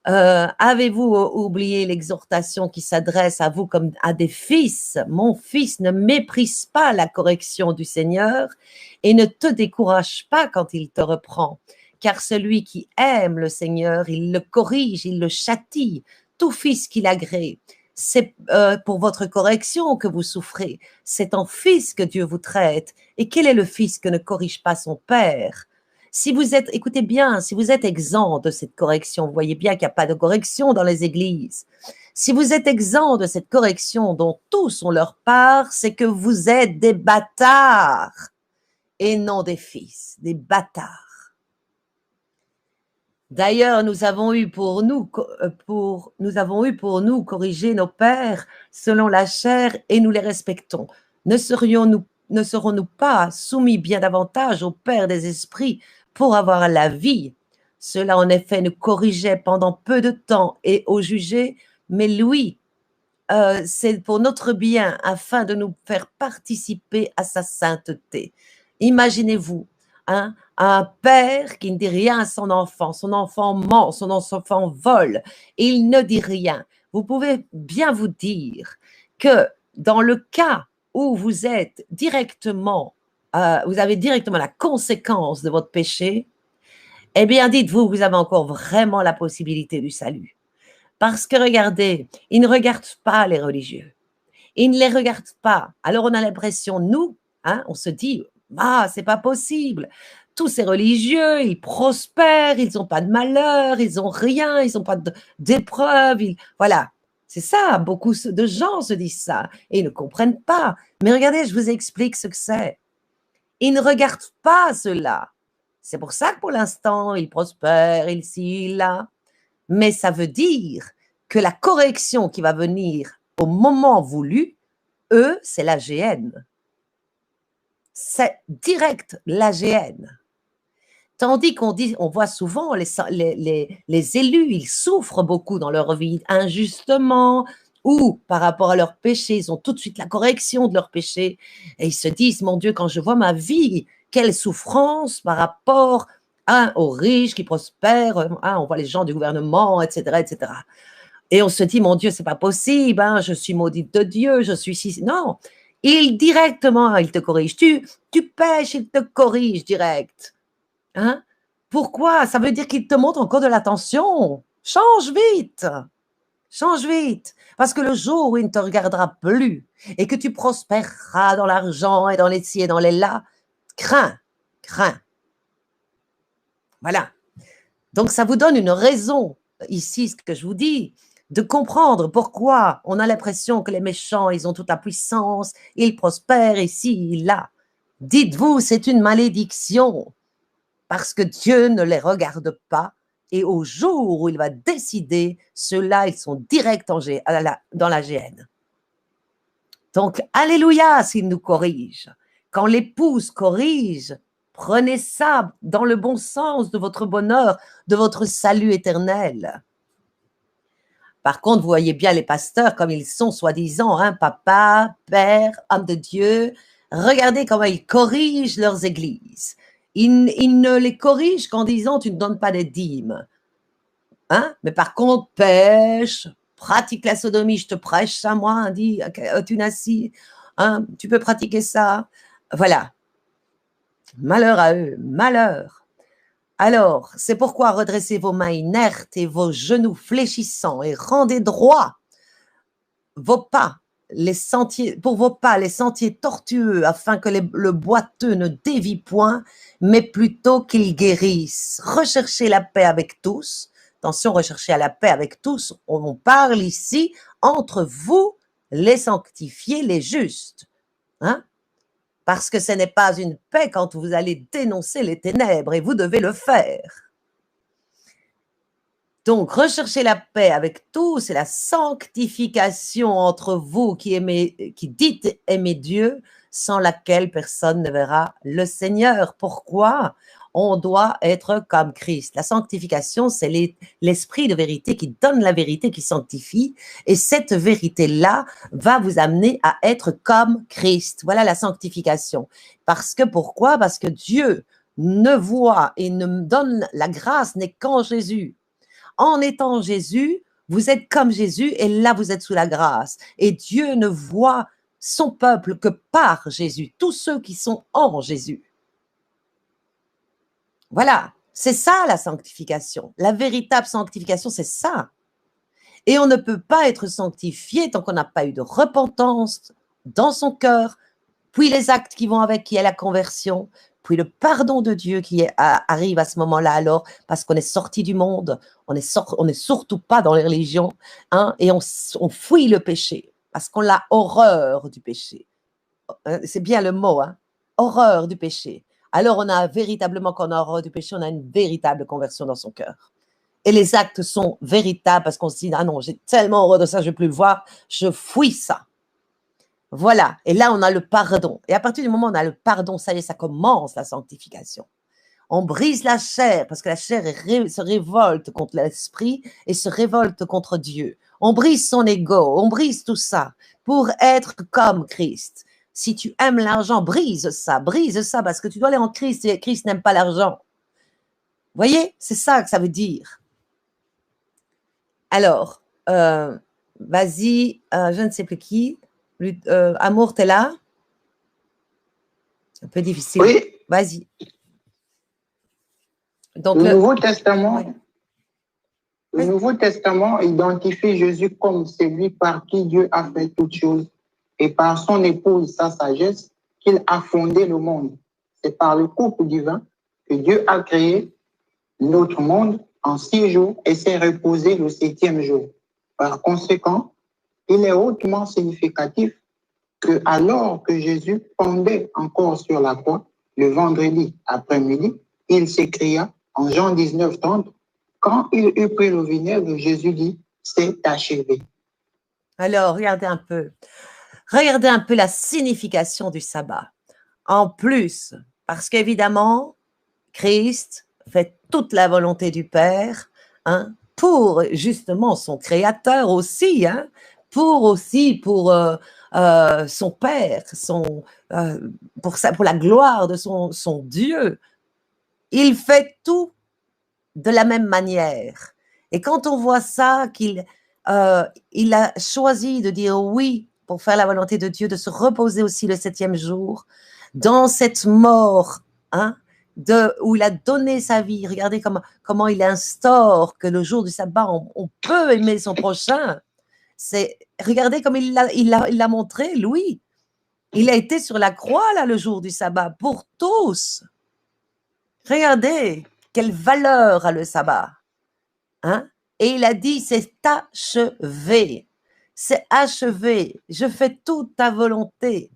Avez-vous oublié l'exhortation qui s'adresse à vous comme à des fils? Mon fils, ne méprise pas la correction du Seigneur et ne te décourage pas quand il te reprend. Car celui qui aime le Seigneur, il le corrige, il le châtie, tout fils qu'il agrée. C'est pour votre correction que vous souffrez. C'est en fils que Dieu vous traite. Et quel est le fils que ne corrige pas son père? Si vous êtes, écoutez bien, si vous êtes exempt de cette correction, vous voyez bien qu'il n'y a pas de correction dans les églises. Si vous êtes exempt de cette correction dont tous ont leur part, c'est que vous êtes des bâtards et non des fils, des bâtards. D'ailleurs, nous avons eu pour nous corriger nos pères selon la chair et nous les respectons. Ne serons-nous pas soumis bien davantage au Père des esprits pour avoir la vie? Cela, en effet, nous corrigeait pendant peu de temps et au jugé, mais lui, c'est pour notre bien afin de nous faire participer à sa sainteté. Imaginez-vous, hein, un père qui ne dit rien à son enfant ment, son enfant vole, et il ne dit rien. Vous pouvez bien vous dire que dans le cas où vous êtes directement, vous avez directement la conséquence de votre péché, eh bien, dites-vous que vous avez encore vraiment la possibilité du salut. Parce que regardez, ils ne regardent pas les religieux. Ils ne les regardent pas. Alors on a l'impression, nous, hein, on se dit, c'est pas possible. Tous ces religieux, ils prospèrent, ils n'ont pas de malheur, ils n'ont rien, ils n'ont pas d'épreuves. Voilà, c'est ça, beaucoup de gens se disent ça et ils ne comprennent pas. Mais regardez, je vous explique ce que c'est. Ils ne regardent pas cela. C'est pour ça que pour l'instant, ils prospèrent, ils ci, ils là. Mais ça veut dire que la correction qui va venir au moment voulu, eux, c'est l'AGN. C'est direct l'AGN. Tandis on voit souvent les élus, ils souffrent beaucoup dans leur vie injustement ou par rapport à leur péché, ils ont tout de suite la correction de leur péché et ils se disent, mon Dieu, quand je vois ma vie, quelle souffrance par rapport aux riches qui prospèrent, on voit les gens du gouvernement, etc., etc. Et on se dit, mon Dieu, c'est pas possible, je suis maudite de Dieu, je suis si... Non, il te corrige. Tu pèches, il te corrige direct. Hein? Pourquoi? Ça veut dire qu'il te montre encore de l'attention. Change vite. Change vite. Parce que le jour où il ne te regardera plus et que tu prospéreras dans l'argent et dans les ci et dans les là, crains. Voilà. Donc, ça vous donne une raison, ici, ce que je vous dis, de comprendre pourquoi on a l'impression que les méchants, ils ont toute la puissance, ils prospèrent ici, là. Dites-vous, c'est une malédiction, parce que Dieu ne les regarde pas, et au jour où il va décider, ceux-là, ils sont directs dans la GN. Donc, alléluia s'il nous corrige. Quand l'épouse corrige, prenez ça dans le bon sens de votre bonheur, de votre salut éternel. Par contre, vous voyez bien les pasteurs comme ils sont, soi-disant, papa, père, homme de Dieu. Regardez comment ils corrigent leurs églises. Ils ne les corrigent qu'en disant, tu ne donnes pas des dîmes. Mais par contre, pêche, pratique la sodomie, je te prêche ça, moi, dit Tunasi, tu peux pratiquer ça. Voilà. Malheur à eux, malheur. Alors, c'est pourquoi redressez vos mains inertes et vos genoux fléchissants et rendez droit vos pas, pour vos pas, les sentiers tortueux, afin que le boiteux ne dévie point, mais plutôt qu'il guérisse. Recherchez la paix avec tous. Attention, recherchez la paix avec tous. On parle ici entre vous, les sanctifiés, les justes. Parce que ce n'est pas une paix quand vous allez dénoncer les ténèbres et vous devez le faire. Donc, recherchez la paix avec tous et la sanctification entre vous qui dites aimer Dieu, sans laquelle personne ne verra le Seigneur. Pourquoi? On doit être comme Christ. La sanctification, c'est l'esprit de vérité qui donne la vérité, qui sanctifie. Et cette vérité-là va vous amener à être comme Christ. Voilà la sanctification. Pourquoi? Parce que Dieu ne voit et ne donne la grâce n'est qu'en Jésus. En étant Jésus, vous êtes comme Jésus et là, vous êtes sous la grâce. Et Dieu ne voit son peuple que par Jésus, tous ceux qui sont en Jésus. Voilà, c'est ça la sanctification. La véritable sanctification, c'est ça. Et on ne peut pas être sanctifié tant qu'on n'a pas eu de repentance dans son cœur, puis les actes qui vont avec, qui est la conversion, puis le pardon de Dieu arrive à ce moment-là alors, parce qu'on est sorti du monde, on est surtout pas dans les religions, hein, et on fuit le péché, parce qu'on a horreur du péché. C'est bien le mot, hein, horreur du péché. Alors on a véritablement, quand on a horreur du péché, on a une véritable conversion dans son cœur. Et les actes sont véritables parce qu'on se dit, ah non, j'ai tellement horreur de ça, je ne veux plus le voir, je fuis ça. Voilà. Et là, on a le pardon. Et à partir du moment où on a le pardon, ça y est, ça commence la sanctification. On brise la chair parce que la chair se révolte contre l'esprit et se révolte contre Dieu. On brise son ego, on brise tout ça pour être comme Christ. Si tu aimes l'argent, brise ça parce que tu dois aller en Christ et Christ n'aime pas l'argent. Vous voyez, c'est ça que ça veut dire. Alors, vas-y, je ne sais plus qui. Amour, t'es là? Un peu difficile. Oui. Vas-y. Donc, Le Nouveau Testament, oui. le Nouveau Testament identifie Jésus comme celui par qui Dieu a fait toutes choses et par son épouse, sa sagesse, qu'il a fondé le monde. C'est par le couple divin que Dieu a créé notre monde en 6 jours et s'est reposé le 7e jour. Par conséquent, il est hautement significatif que alors que Jésus pendait encore sur la croix, le vendredi après-midi, il s'écria en Jean 19, 30, quand il eut pris le vinaigre, Jésus dit, c'est achevé. Alors, regardez un peu la signification du sabbat. En plus, parce qu'évidemment, Christ fait toute la volonté du Père, hein, pour justement son Créateur aussi, hein, pour son Père, pour la gloire de son Dieu. Il fait tout de la même manière. Et quand on voit ça, qu'il il a choisi de dire oui pour faire la volonté de Dieu, de se reposer aussi le 7e jour, dans cette mort, hein, où il a donné sa vie. Regardez comment il instaure que le jour du sabbat, on peut aimer son prochain. Regardez comme il l'a montré, lui. Il a été sur la croix, là, le jour du sabbat, pour tous. Regardez, quelle valeur a le sabbat. Hein? Et il a dit, c'est achevé. C'est achevé. Je fais toute ta volonté.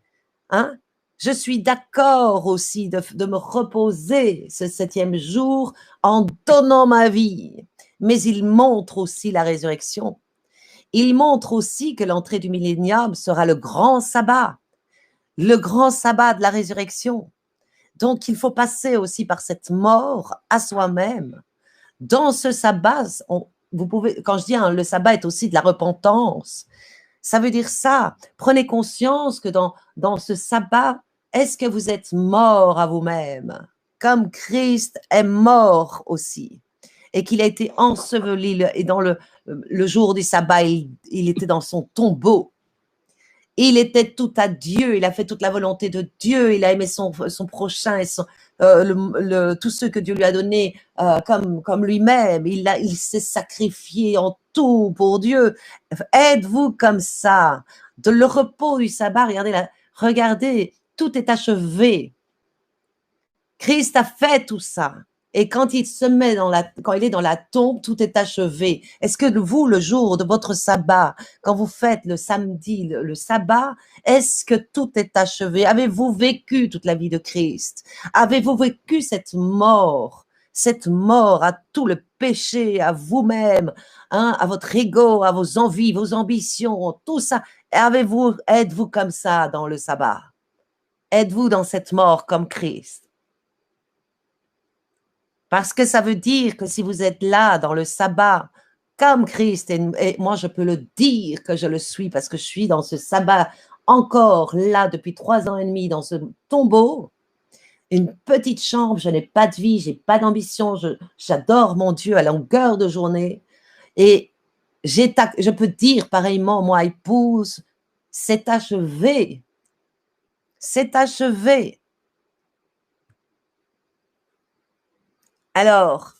Hein? Je suis d'accord aussi de me reposer ce 7e jour en donnant ma vie. Mais il montre aussi la résurrection. Il montre aussi que l'entrée du millénium sera le grand sabbat de la résurrection. Donc, il faut passer aussi par cette mort à soi-même. Dans ce sabbat, vous pouvez, quand je dis le sabbat est aussi de la repentance, ça veut dire ça. Prenez conscience que dans ce sabbat, est-ce que vous êtes mort à vous-même, comme Christ est mort aussi, et qu'il a été enseveli, et dans le jour du sabbat, il était dans son tombeau. Il était tout à Dieu, il a fait toute la volonté de Dieu, il a aimé son prochain et tous ceux que Dieu lui a donnés comme lui-même. Il s'est sacrifié en tout pour Dieu. Êtes-vous comme ça? De le repos du sabbat, regardez, tout est achevé. Christ a fait tout ça. Et quand il se met quand il est dans la tombe, tout est achevé. Est-ce que vous, le jour de votre sabbat, quand vous faites le samedi, le sabbat, est-ce que tout est achevé? Avez-vous vécu toute la vie de Christ? Avez-vous vécu cette mort à tout le péché, à vous-même, hein, à votre ego, à vos envies, vos ambitions, tout ça? Êtes-vous comme ça dans le sabbat? Êtes-vous dans cette mort comme Christ? Parce que ça veut dire que si vous êtes là dans le sabbat, comme Christ, et moi je peux le dire que je le suis parce que je suis dans ce sabbat encore là depuis 3 ans et demi dans ce tombeau, une petite chambre, je n'ai pas de vie, j'ai pas d'ambition, j'adore mon Dieu à longueur de journée. Et je peux dire pareillement, moi épouse, c'est achevé. C'est achevé. Alors,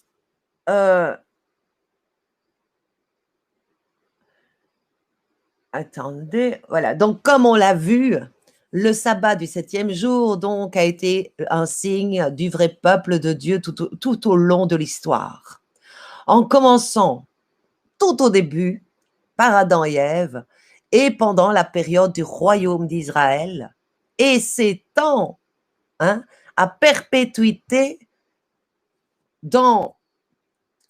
attendez, voilà. Donc, comme on l'a vu, le sabbat du 7e jour, donc, a été un signe du vrai peuple de Dieu tout au long de l'histoire. En commençant tout au début par Adam et Ève et pendant la période du royaume d'Israël et s'étend à perpétuité dans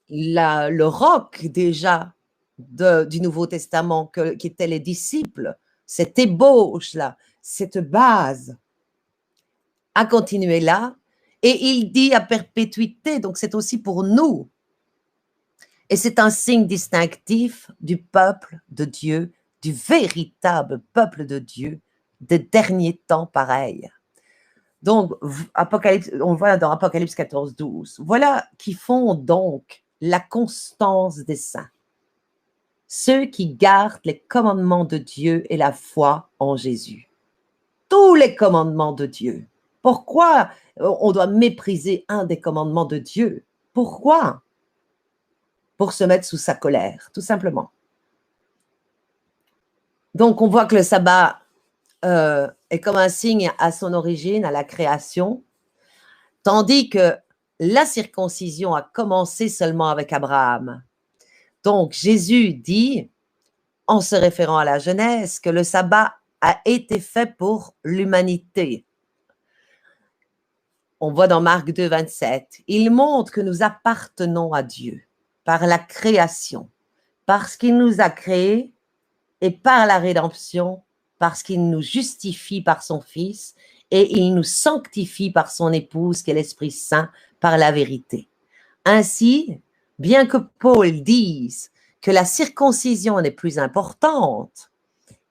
le roc déjà du Nouveau Testament qui étaient les disciples, cette ébauche-là, cette base a continué là et il dit à perpétuité, donc c'est aussi pour nous. Et c'est un signe distinctif du peuple de Dieu, du véritable peuple de Dieu, des derniers temps pareils. Donc, on le voit dans Apocalypse 14, 12. Voilà qui font donc la constance des saints. Ceux qui gardent les commandements de Dieu et la foi en Jésus. Tous les commandements de Dieu. Pourquoi on doit mépriser un des commandements de Dieu? Pourquoi? Pour se mettre sous sa colère, tout simplement. Donc, on voit que le sabbat est comme un signe à son origine, à la création, tandis que la circoncision a commencé seulement avec Abraham. Donc, Jésus dit, en se référant à la Genèse, que le sabbat a été fait pour l'humanité. On voit dans Marc 2, 27, il montre que nous appartenons à Dieu par la création, parce qu'il nous a créés, et par la rédemption, parce qu'il nous justifie par son Fils, et il nous sanctifie par son épouse, qui est l'Esprit Saint, par la vérité. Ainsi, bien que Paul dise que la circoncision n'est plus importante,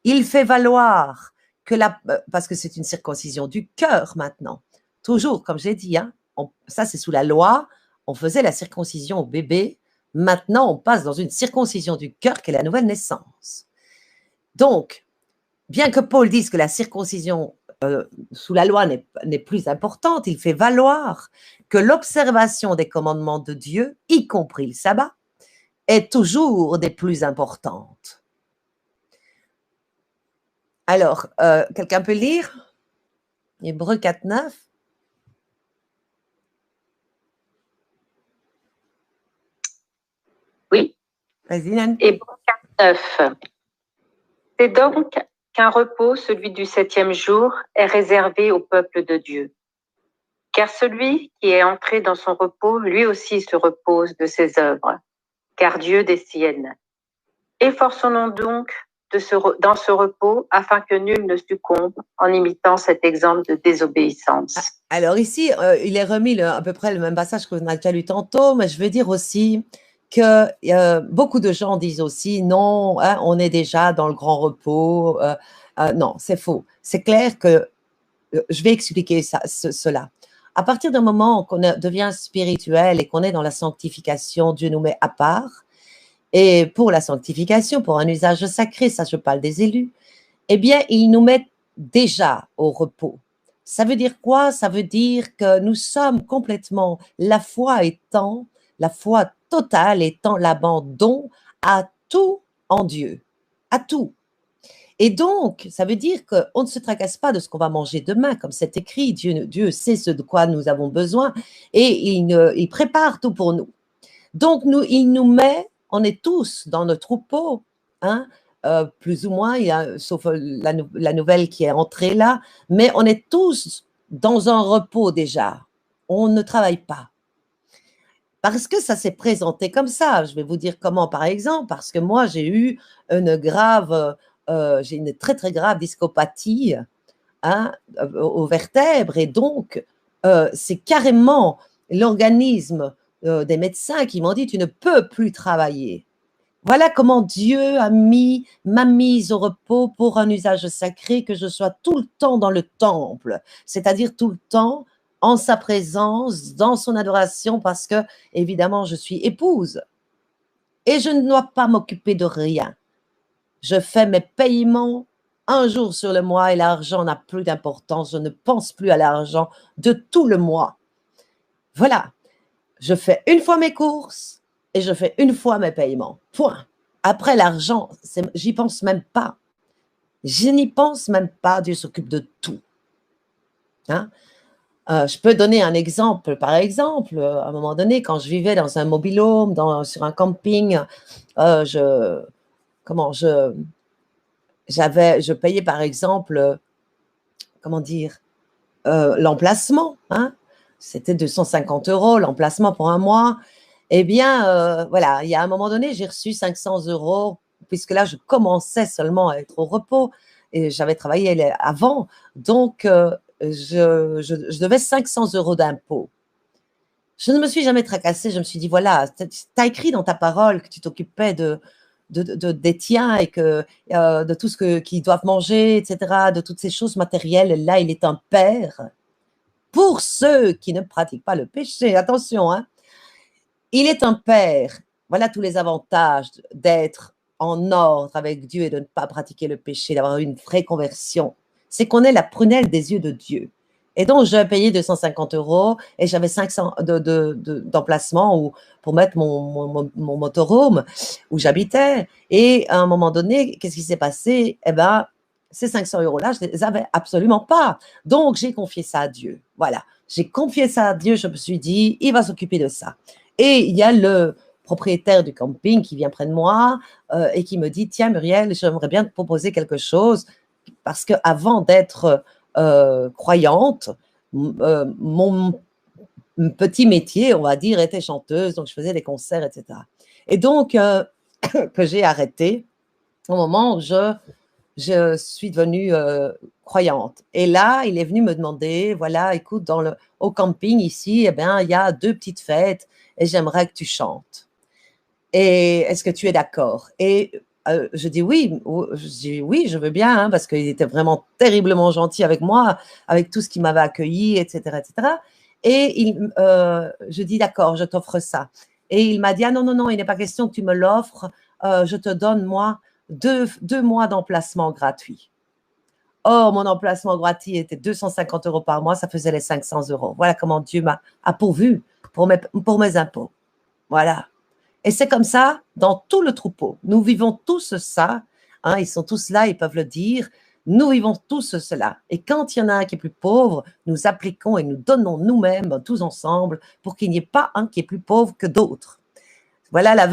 il fait valoir que parce que c'est une circoncision du cœur maintenant, toujours, comme j'ai dit, ça c'est sous la loi, on faisait la circoncision au bébé, maintenant on passe dans une circoncision du cœur qui est la nouvelle naissance. Donc, bien que Paul dise que la circoncision sous la loi n'est plus importante, il fait valoir que l'observation des commandements de Dieu, y compris le sabbat, est toujours des plus importantes. Alors, quelqu'un peut lire Hébreux 4, 9? Oui. Vas-y, Nan. Hébreux 4, 9. C'est donc qu'un repos, celui du 7e jour, est réservé au peuple de Dieu. Car celui qui est entré dans son repos, lui aussi se repose de ses œuvres, car Dieu des siennes. Efforçons-nous donc dans ce repos afin que nul ne succombe en imitant cet exemple de désobéissance. Alors ici, il est remis à peu près le même passage qu'on a déjà lu tantôt, mais je veux dire aussi que beaucoup de gens disent aussi non, on est déjà dans le grand repos. Non, c'est faux. C'est clair que je vais expliquer cela. À partir du moment qu'on devient spirituel et qu'on est dans la sanctification, Dieu nous met à part. Et pour la sanctification, pour un usage sacré, ça je parle des élus, eh bien, il nous met déjà au repos. Ça veut dire quoi? Ça veut dire que nous sommes complètement, la foi totale étant l'abandon à tout en Dieu, à tout. Et donc, ça veut dire qu'on ne se tracasse pas de ce qu'on va manger demain, comme c'est écrit, Dieu sait ce de quoi nous avons besoin et il prépare tout pour nous. Donc, il nous met, on est tous dans notre troupeau, plus ou moins, sauf la nouvelle qui est entrée là, mais on est tous dans un repos déjà. On ne travaille pas. Parce que ça s'est présenté comme ça. Je vais vous dire comment, par exemple, parce que moi, j'ai eu j'ai une très, très grave discopathie aux vertèbres, et donc, c'est carrément l'organisme des médecins qui m'ont dit « tu ne peux plus travailler ». Voilà comment Dieu m'a mise au repos pour un usage sacré, que je sois tout le temps dans le temple, c'est-à-dire tout le temps en sa présence, dans son adoration, parce que, évidemment, je suis épouse et je ne dois pas m'occuper de rien. Je fais mes paiements un jour sur le mois et l'argent n'a plus d'importance. Je ne pense plus à l'argent de tout le mois. Voilà. Je fais une fois mes courses et je fais une fois mes paiements. Point. Après l'argent, j'y pense même pas. Je n'y pense même pas, Dieu s'occupe de tout. Hein. Je peux donner un exemple. Par exemple, à un moment donné, quand je vivais dans un mobil-home, sur un camping, je payais par exemple, comment dire, l'emplacement. Hein. C'était 250 € l'emplacement pour un mois. Eh bien, voilà, il y a un moment donné, j'ai reçu 500 €, puisque là, je commençais seulement à être au repos et j'avais travaillé avant. Donc, je devais 500 € d'impôts. Je ne me suis jamais tracassée. Je me suis dit, voilà, tu as écrit dans ta parole que tu t'occupais des tiens et de tout ce qu'ils doivent manger, etc., de toutes ces choses matérielles. Là, il est un père pour ceux qui ne pratiquent pas le péché. Attention, hein. Il est un père. Voilà tous les avantages d'être en ordre avec Dieu et de ne pas pratiquer le péché, d'avoir une vraie conversion. C'est qu'on est la prunelle des yeux de Dieu. Et donc, je payais 250 € et j'avais 500 d'emplacement pour mettre mon motorhome où j'habitais. Et à un moment donné, qu'est-ce qui s'est passé? Eh bien, ces 500 € là, je ne les avais absolument pas. Donc, j'ai confié ça à Dieu. Voilà. J'ai confié ça à Dieu. Je me suis dit, il va s'occuper de ça. Et il y a le propriétaire du camping qui vient près de moi et qui me dit, tiens Muriel, j'aimerais bien te proposer quelque chose parce qu'avant d'être croyante, mon petit métier, on va dire, était chanteuse, donc je faisais des concerts, etc. Et donc, que j'ai arrêté au moment où je suis devenue croyante. Et là, il est venu me demander, voilà, écoute, au camping ici, eh bien, il y a 2 petites fêtes et j'aimerais que tu chantes. Et est-ce que tu es d'accord? Et je dis oui, je veux bien, hein, parce qu'il était vraiment terriblement gentil avec moi, avec tout ce qu'il m'avait accueilli, etc., etc. Et je dis d'accord, je t'offre ça. Et il m'a dit, ah non, non, non, il n'est pas question que tu me l'offres, je te donne, moi, 2 mois d'emplacement gratuit. Or, mon emplacement gratuit était 250 € par mois, ça faisait les 500 €. Voilà comment Dieu a pourvu pour mes impôts. Voilà. Et c'est comme ça dans tout le troupeau. Nous vivons tous ça. Hein, ils sont tous là, ils peuvent le dire. Nous vivons tous cela. Et quand il y en a un qui est plus pauvre, nous appliquons et nous donnons nous-mêmes, tous ensemble, pour qu'il n'y ait pas un qui est plus pauvre que d'autres. Voilà le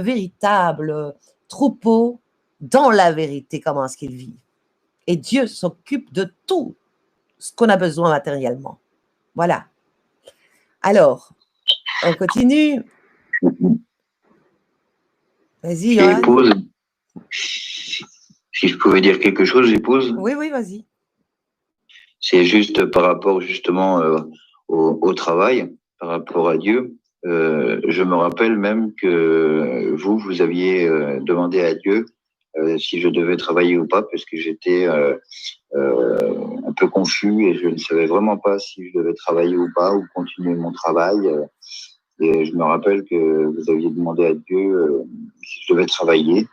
véritable troupeau dans la vérité, comment est-ce qu'il vit. Et Dieu s'occupe de tout ce qu'on a besoin matériellement. Voilà. Alors, on continue. Vas-y, Johan. Épouse, si je pouvais dire quelque chose, épouse. Oui, oui, vas-y. C'est juste par rapport justement au travail, par rapport à Dieu. Je me rappelle même que vous aviez demandé à Dieu si je devais travailler ou pas, parce que j'étais un peu confus et je ne savais vraiment pas si je devais travailler ou pas, ou continuer mon travail. Et je me rappelle que vous aviez demandé à Dieu si je devais travailler,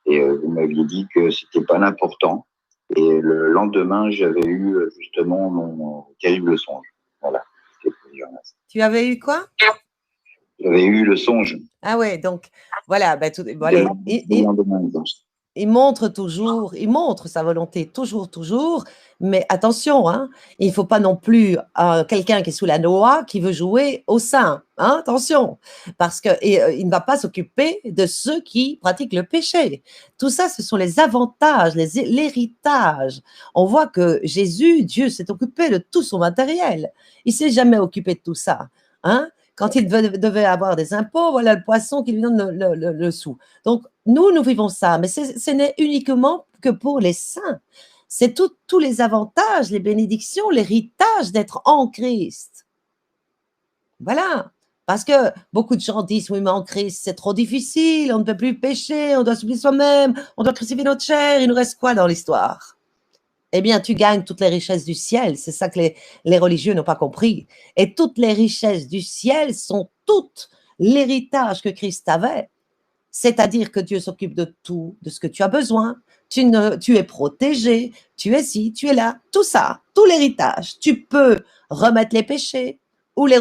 et vous m'aviez dit que c'était pas l'important. Et le lendemain, j'avais eu justement mon terrible songe. Voilà. Tu avais eu quoi? J'avais eu le songe. Ah ouais, donc voilà, ben, voilà. Il montre sa volonté toujours, mais attention, hein, il ne faut pas non plus quelqu'un qui est sous la loi qui veut jouer au sein, hein, attention, parce qu'il ne va pas s'occuper de ceux qui pratiquent le péché. Tout ça, ce sont les avantages, l'héritage. On voit que Jésus, Dieu, s'est occupé de tout son matériel. Il ne s'est jamais occupé de tout ça, hein. Quand il devait avoir des impôts, voilà le poisson qui lui donne le sou. Donc, nous vivons ça, mais ce n'est uniquement que pour les saints. C'est tous les avantages, les bénédictions, l'héritage d'être en Christ. Voilà. Parce que beaucoup de gens disent, oui, mais en Christ, c'est trop difficile, on ne peut plus pécher, on doit s'oublier soi-même, on doit crucifier notre chair, il nous reste quoi dans l'histoire? Eh bien, tu gagnes toutes les richesses du ciel. C'est ça que les religieux n'ont pas compris. Et toutes les richesses du ciel sont toutes l'héritage que Christ avait. C'est-à-dire que Dieu s'occupe de tout, de ce que tu as besoin. Tu es protégé, tu es ci, tu es là. Tout ça, tout l'héritage. Tu peux remettre les péchés ou les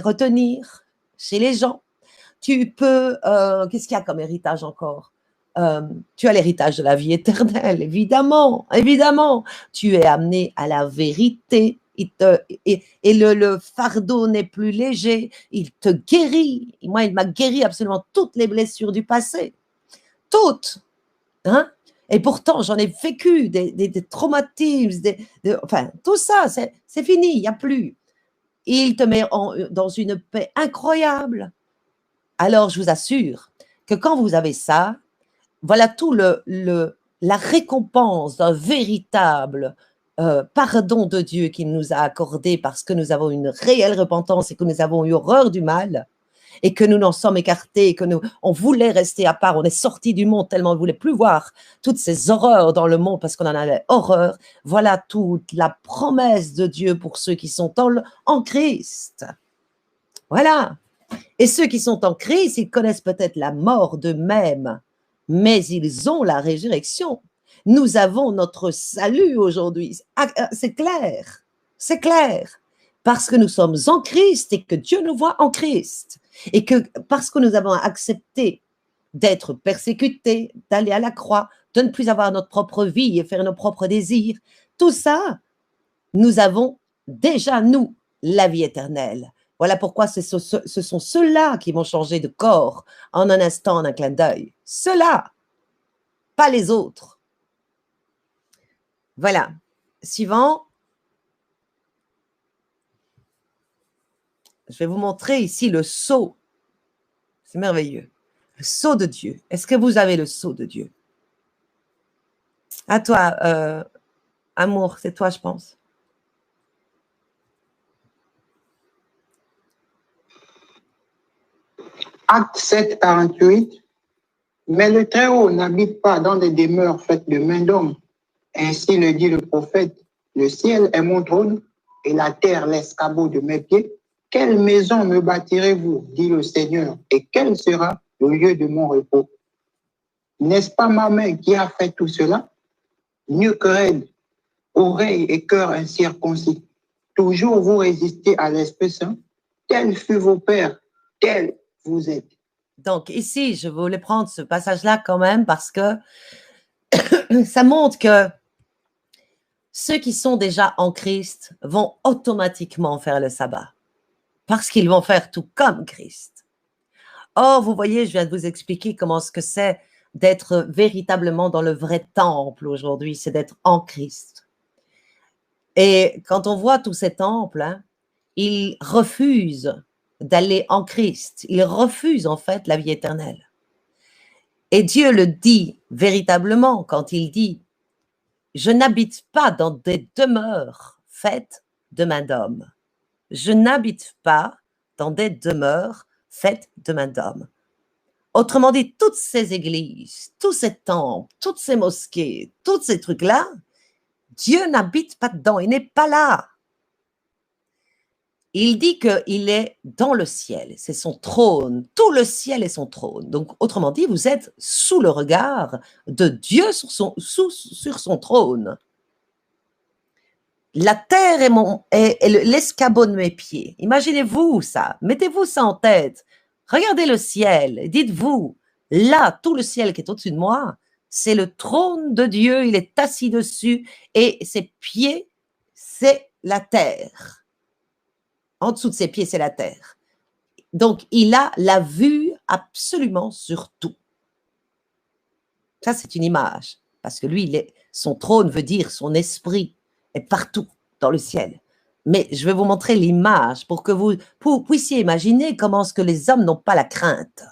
retenir chez les gens. Tu peux, qu'est-ce qu'il y a comme héritage encore? tu as l'héritage de la vie éternelle, évidemment, évidemment. Tu es amené à la vérité. Et le fardeau n'est plus léger. Il te guérit. Moi, il m'a guéri absolument toutes les blessures du passé. Toutes. Hein? Et pourtant, j'en ai vécu des traumatismes, enfin, tout ça, c'est fini, il n'y a plus. Il te met dans une paix incroyable. Alors, je vous assure que quand vous avez ça, voilà tout la récompense d'un véritable pardon de Dieu qu'il nous a accordé parce que nous avons une réelle repentance et que nous avons eu horreur du mal et que nous n'en sommes écartés, que on voulait rester à part, on est sorti du monde tellement on ne voulait plus voir toutes ces horreurs dans le monde parce qu'on en avait horreur. Voilà toute la promesse de Dieu pour ceux qui sont en Christ. Voilà. Et ceux qui sont en Christ, ils connaissent peut-être la mort d'eux-mêmes, mais ils ont la résurrection. Nous avons notre salut aujourd'hui. C'est clair, c'est clair. Parce que nous sommes en Christ et que Dieu nous voit en Christ. Et que parce que nous avons accepté d'être persécutés, d'aller à la croix, de ne plus avoir notre propre vie et faire nos propres désirs, tout ça, nous avons déjà, nous, la vie éternelle. Voilà pourquoi ce sont ceux-là qui vont changer de corps en un instant, en un clin d'œil. Ceux-là, pas les autres. Voilà. Suivant. Je vais vous montrer ici le sceau. C'est merveilleux. Le sceau de Dieu. Est-ce que vous avez le sceau de Dieu? À toi, Amour, c'est toi, je pense. Acte 7, 48. Mais le Très-Haut n'habite pas dans des demeures faites de main d'homme. Ainsi le dit le prophète, le ciel est mon trône et la terre l'escabeau de mes pieds. Quelle maison me bâtirez-vous, dit le Seigneur, et quel sera le lieu de mon repos? N'est-ce pas ma main qui a fait tout cela? Mieux que raide, oreilles et cœur incirconcis. Toujours vous résistez à l'Esprit Saint. Tels furent vos pères, tels vous êtes. Donc ici, je voulais prendre ce passage-là quand même parce que ça montre que ceux qui sont déjà en Christ vont automatiquement faire le sabbat parce qu'ils vont faire tout comme Christ. Or, vous voyez, je viens de vous expliquer comment ce que c'est d'être véritablement dans le vrai temple aujourd'hui, c'est d'être en Christ. Et quand on voit tous ces temples, hein, ils refusent d'aller en Christ. Ils refusent en fait la vie éternelle. Et Dieu le dit véritablement quand il dit « Je n'habite pas dans des demeures faites de main d'homme. Je n'habite pas dans des demeures faites de main d'homme. » Autrement dit, toutes ces églises, tous ces temples, toutes ces mosquées, tous ces trucs-là, Dieu n'habite pas dedans, il n'est pas là. Il dit qu'il est dans le ciel, c'est son trône, tout le ciel est son trône. Donc, autrement dit, vous êtes sous le regard de Dieu sur son trône. La terre est l'escabeau de mes pieds. Imaginez-vous ça, mettez-vous ça en tête. Regardez le ciel, dites-vous, là, tout le ciel qui est au-dessus de moi, c'est le trône de Dieu, il est assis dessus et ses pieds, c'est la terre. En dessous de ses pieds, c'est la terre. Donc, il a la vue absolument sur tout. Ça, c'est une image. Parce que lui, son trône veut dire son esprit est partout dans le ciel. Mais je vais vous montrer l'image pour que vous puissiez imaginer comment est-ce que les hommes n'ont pas la crainte.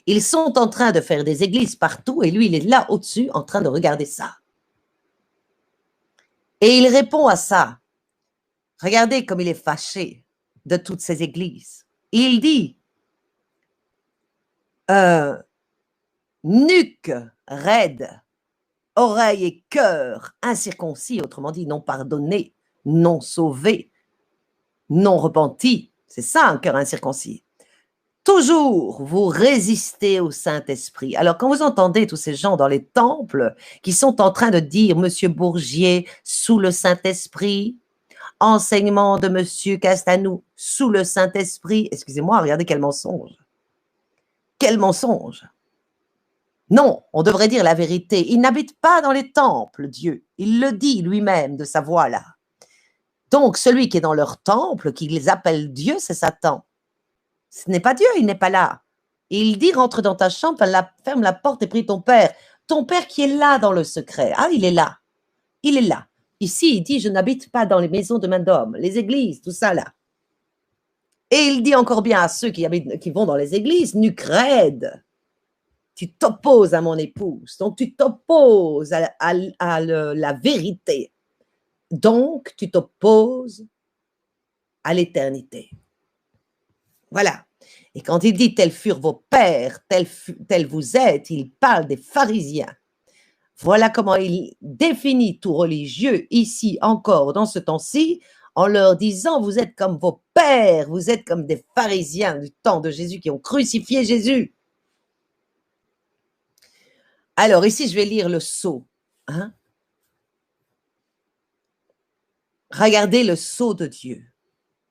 Ils sont en train de faire des églises partout et lui, il est là au-dessus en train de regarder ça. Et il répond à ça. Regardez comme il est fâché de toutes ces églises. Il dit, nuque raide, oreille et cœur incirconcis, autrement dit non pardonné, non sauvé, non repenti. C'est ça un cœur incirconcis. Toujours vous résistez au Saint-Esprit. Alors quand vous entendez tous ces gens dans les temples qui sont en train de dire Monsieur Bourgier sous le Saint-Esprit, enseignement de Monsieur Castanou sous le Saint-Esprit. Excusez-moi, regardez quel mensonge. Quel mensonge. Non, on devrait dire la vérité. Il n'habite pas dans les temples, Dieu. Il le dit lui-même de sa voix là. Donc, celui qui est dans leur temple, qui les appelle Dieu, c'est Satan. Ce n'est pas Dieu, il n'est pas là. Et il dit, rentre dans ta chambre, ferme la porte et prie ton père. Ton père qui est là dans le secret. Ah, il est là. Il est là. Ici, il dit, je n'habite pas dans les maisons de main d'homme, les églises, tout ça là. Et il dit encore bien à ceux qui vont dans les églises, nucrède, tu t'opposes à mon épouse, donc tu t'opposes à la vérité. Donc, tu t'opposes à l'éternité. Voilà. Et quand il dit, tels furent vos pères, tels vous êtes, il parle des pharisiens. Voilà comment il définit tout religieux ici encore dans ce temps-ci, en leur disant, vous êtes comme vos pères, vous êtes comme des pharisiens du temps de Jésus qui ont crucifié Jésus. Alors ici, je vais lire le sceau. Hein? Regardez le sceau de Dieu.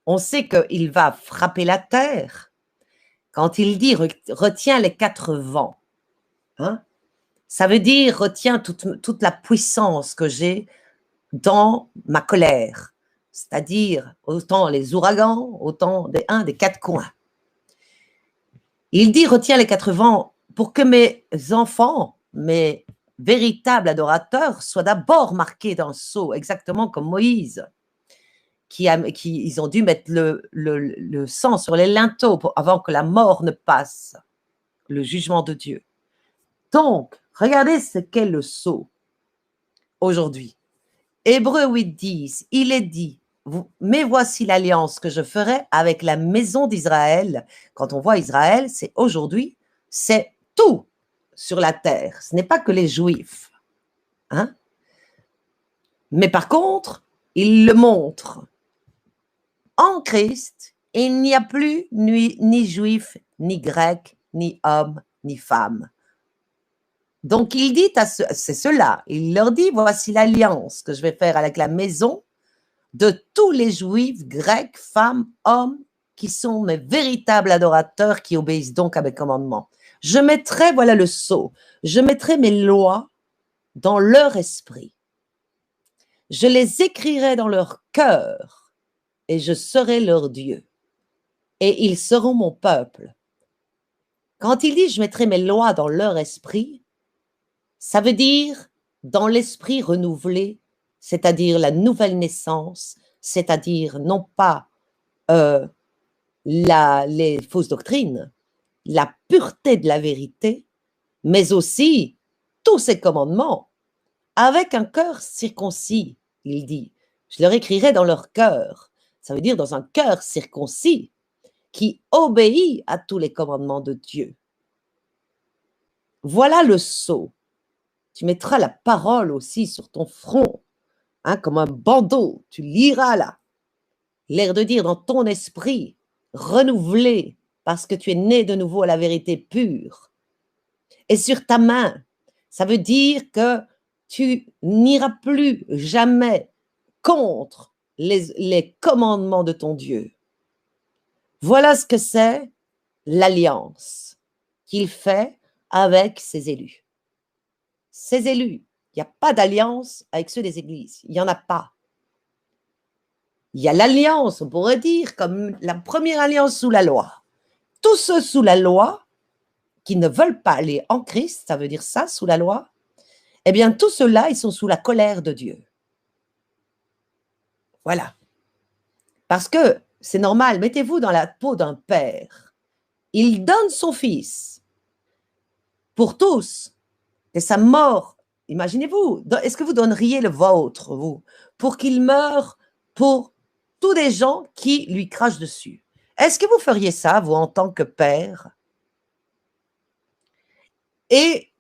On sait qu'il va frapper la terre. Quand il dit retiens les 4 vents, hein? Ça veut dire retiens toute la puissance que j'ai dans ma colère, c'est-à-dire autant les ouragans, autant des 4 coins. Il dit retiens les 4 vents pour que mes enfants, mes véritables adorateurs, soient d'abord marqués dans le sceau, exactement comme Moïse. Ils ont dû mettre le sang sur les linteaux avant que la mort ne passe, le jugement de Dieu. Donc, regardez ce qu'est le sceau aujourd'hui. Hébreux 8:10, il est dit, mais voici l'alliance que je ferai avec la maison d'Israël. Quand on voit Israël, c'est aujourd'hui, c'est tout sur la terre. Ce n'est pas que les Juifs. Hein? Mais par contre, il le montre. En Christ, il n'y a plus ni juif, ni grec, ni homme, ni femme. Donc, il dit c'est cela, il leur dit, voici l'alliance que je vais faire avec la maison de tous les juifs, grecs, femmes, hommes, qui sont mes véritables adorateurs, qui obéissent donc à mes commandements. Je mettrai, voilà le sceau, je mettrai mes lois dans leur esprit. Je les écrirai dans leur cœur et je serai leur Dieu. Et ils seront mon peuple. Quand il dit je mettrai mes lois dans leur esprit, ça veut dire dans l'esprit renouvelé, c'est-à-dire la nouvelle naissance, c'est-à-dire non pas les fausses doctrines, la pureté de la vérité, mais aussi tous ces commandements, avec un cœur circoncis, il dit. Je leur écrirai dans leur cœur. Ça veut dire dans un cœur circoncis qui obéit à tous les commandements de Dieu. Voilà le sceau. Tu mettras la parole aussi sur ton front, hein, comme un bandeau. Tu liras là. L'air de dire dans ton esprit, renouvelé, parce que tu es né de nouveau à la vérité pure. Et sur ta main, ça veut dire que tu n'iras plus jamais contre les commandements de ton Dieu. Voilà ce que c'est l'alliance qu'il fait avec ses élus. Ses élus, il n'y a pas d'alliance avec ceux des églises, il n'y en a pas. Il y a l'alliance, on pourrait dire, comme la première alliance sous la loi. Tous ceux sous la loi qui ne veulent pas aller en Christ, ça veut dire ça, sous la loi, eh bien, tous ceux-là, ils sont sous la colère de Dieu. Voilà. Parce que c'est normal, mettez-vous dans la peau d'un père. Il donne son fils pour tous. Et sa mort, imaginez-vous, est-ce que vous donneriez le vôtre, vous, pour qu'il meure pour tous des gens qui lui crachent dessus? Est-ce que vous feriez ça, vous, en tant que père? Et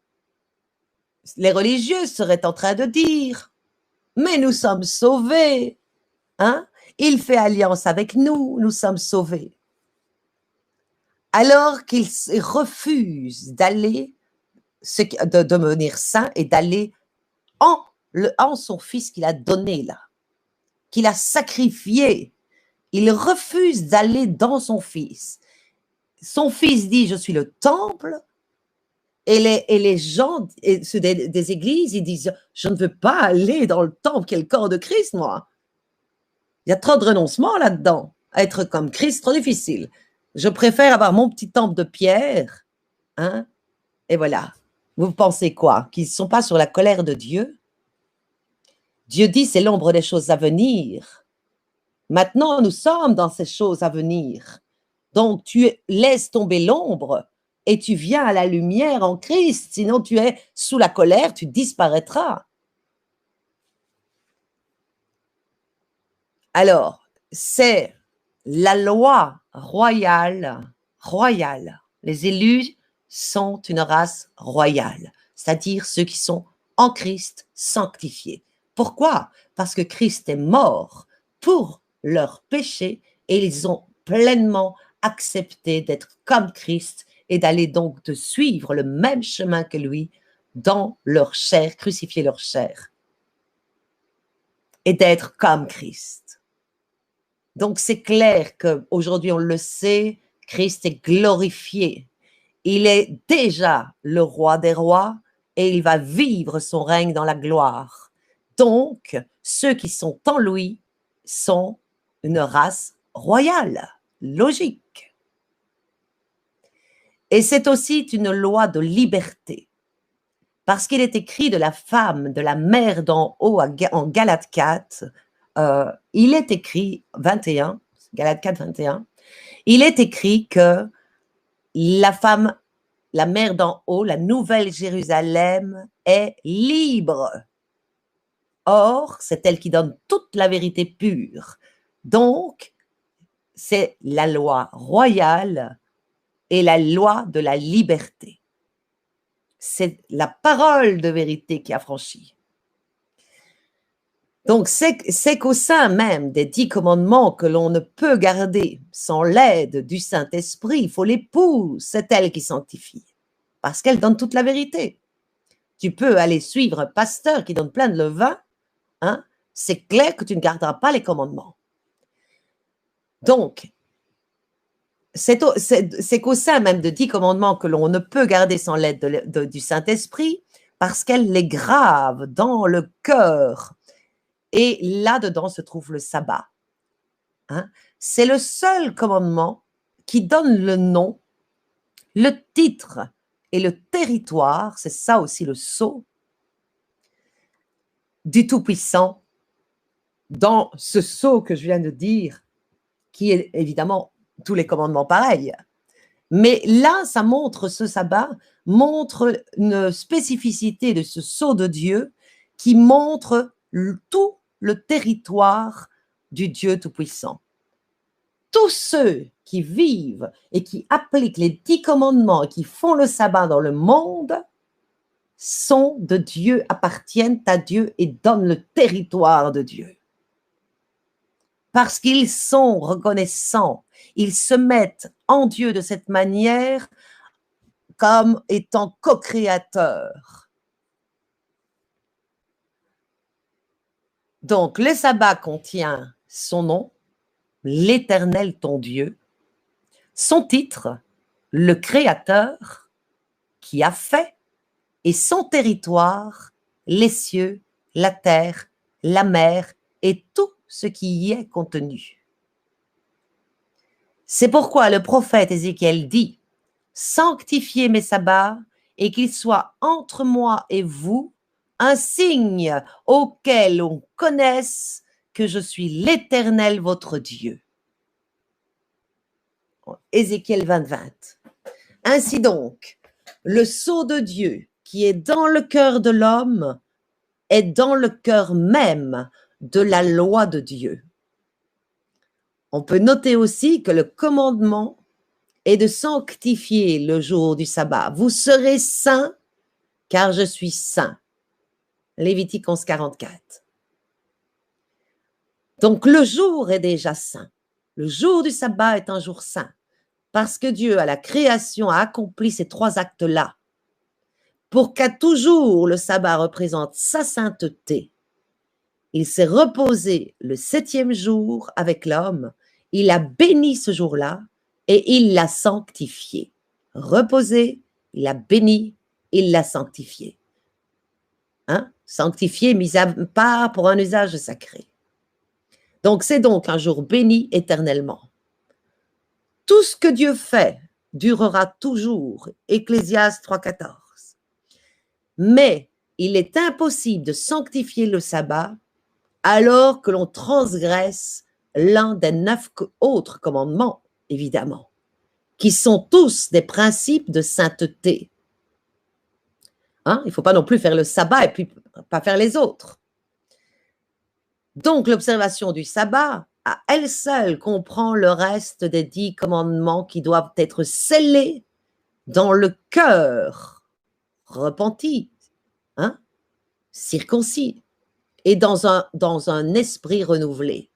les religieux seraient en train de dire, mais nous sommes sauvés, hein? Il fait alliance avec nous, nous sommes sauvés. Alors qu'ils refusent d'aller, de devenir saint et d'aller en son fils qu'il a donné là, qu'il a sacrifié. Il refuse d'aller dans son fils. Son fils dit, je suis le temple, Et les gens ceux des églises, ils disent, je ne veux pas aller dans le temple qui est le corps de Christ, moi. Il y a trop de renoncement là-dedans. Être comme Christ, trop difficile. Je préfère avoir mon petit temple de pierre. Hein? Et voilà. Vous pensez quoi? Qu'ils ne sont pas sur la colère de Dieu? Dieu dit, c'est l'ombre des choses à venir. Maintenant, nous sommes dans ces choses à venir. Donc, tu laisses tomber l'ombre et tu viens à la lumière en Christ. Sinon, tu es sous la colère, tu disparaîtras. Alors, c'est la loi royale. Les élus sont une race royale, c'est-à-dire ceux qui sont en Christ sanctifiés. Pourquoi? Parce que Christ est mort pour leurs péchés et ils ont pleinement accepté d'être comme Christ et d'aller donc de suivre le même chemin que lui dans leur chair, crucifier leur chair et d'être comme Christ. Donc c'est clair qu'aujourd'hui on le sait, Christ est glorifié. Il est déjà le roi des rois et il va vivre son règne dans la gloire. Donc, ceux qui sont en lui sont une race royale, logique. Et c'est aussi une loi de liberté. Parce qu'il est écrit de la femme, de la mère d'en haut en Galates 4, il est écrit 21, Galates 4, 21, il est écrit que la femme, la mère d'en haut, la nouvelle Jérusalem, est libre. Or, c'est elle qui donne toute la vérité pure. Donc, c'est la loi royale et la loi de la liberté. C'est la parole de vérité qui a franchi. Donc, c'est qu'au sein même des 10 commandements que l'on ne peut garder sans l'aide du Saint-Esprit, il faut l'épouse, c'est elle qui sanctifie, parce qu'elle donne toute la vérité. Tu peux aller suivre un pasteur qui donne plein de levain, hein, c'est clair que tu ne garderas pas les commandements. Donc, c'est qu'au sein même de 10 commandements que l'on ne peut garder sans l'aide du Saint-Esprit, parce qu'elle les grave dans le cœur. Et là-dedans se trouve le sabbat. Hein? C'est le seul commandement qui donne le nom, le titre et le territoire, c'est ça aussi le sceau, du Tout-Puissant, dans ce sceau que je viens de dire, qui est évidemment tous les commandements pareils. Mais là, ça montre, ce sabbat montre une spécificité de ce sceau de Dieu qui montre tout le territoire du Dieu Tout-Puissant. Tous ceux qui vivent et qui appliquent les 10 commandements et qui font le sabbat dans le monde sont de Dieu, appartiennent à Dieu et donnent le territoire de Dieu. Parce qu'ils sont reconnaissants, ils se mettent en Dieu de cette manière comme étant co-créateurs. Donc, le sabbat contient son nom, l'Éternel ton Dieu, son titre, le Créateur qui a fait, et son territoire, les cieux, la terre, la mer et tout ce qui y est contenu. C'est pourquoi le prophète Ézéchiel dit « Sanctifiez mes sabbats et qu'ils soient entre moi et vous un signe auquel on connaisse que je suis l'Éternel votre Dieu. » Ézéchiel 20, 20. Ainsi donc, le sceau de Dieu qui est dans le cœur de l'homme est dans le cœur même de la loi de Dieu. On peut noter aussi que le commandement est de sanctifier le jour du sabbat. Vous serez saints car je suis saint. Lévitique 11, 44. Donc le jour est déjà saint. Le jour du sabbat est un jour saint parce que Dieu, à la création, a accompli ces 3 actes-là pour qu'à toujours le sabbat représente sa sainteté. Il s'est reposé le 7e jour avec l'homme, il a béni ce jour-là et il l'a sanctifié. Reposé, il a béni il l'a sanctifié. Hein? Sanctifié, mis à part pour un usage sacré. Donc, c'est donc un jour béni éternellement. Tout ce que Dieu fait durera toujours. Ecclésiaste 3,14. Mais il est impossible de sanctifier le sabbat alors que l'on transgresse l'un des 9 autres commandements, évidemment, qui sont tous des principes de sainteté. Hein? Il ne faut pas non plus faire le sabbat et puis pas faire les autres. Donc, l'observation du sabbat, à elle seule, comprend le reste des 10 commandements qui doivent être scellés dans le cœur repenti, hein? Circoncis, et dans un esprit renouvelé.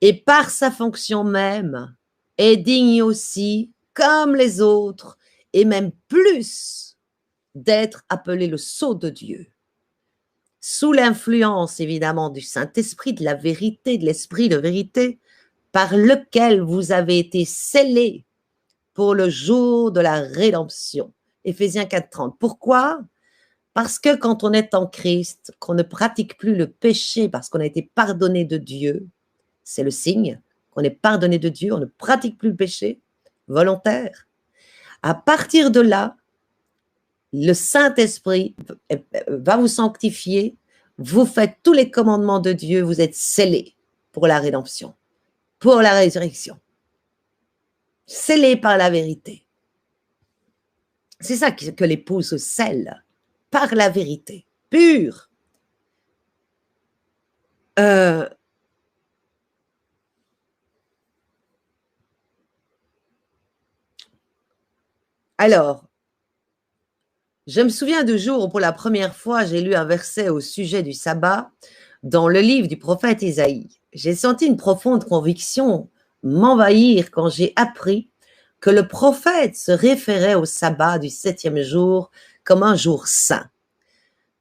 Et par sa fonction même, est digne aussi, comme les autres, et même plus, d'être appelé le sceau de Dieu. Sous l'influence, évidemment, du Saint-Esprit, de la vérité, de l'esprit de vérité, par lequel vous avez été scellés pour le jour de la rédemption. Éphésiens 4,30. Pourquoi? Parce que quand on est en Christ, qu'on ne pratique plus le péché parce qu'on a été pardonné de Dieu, c'est le signe qu'on est pardonné de Dieu, on ne pratique plus le péché volontaire. À partir de là, le Saint-Esprit va vous sanctifier, vous faites tous les commandements de Dieu, vous êtes scellés pour la rédemption, pour la résurrection. Scellés par la vérité. C'est ça que l'épouse scelle, par la vérité, pure. Alors, je me souviens du jour où pour la première fois j'ai lu un verset au sujet du sabbat dans le livre du prophète Isaïe. J'ai senti une profonde conviction m'envahir quand j'ai appris que le prophète se référait au sabbat du 7e jour comme un jour saint.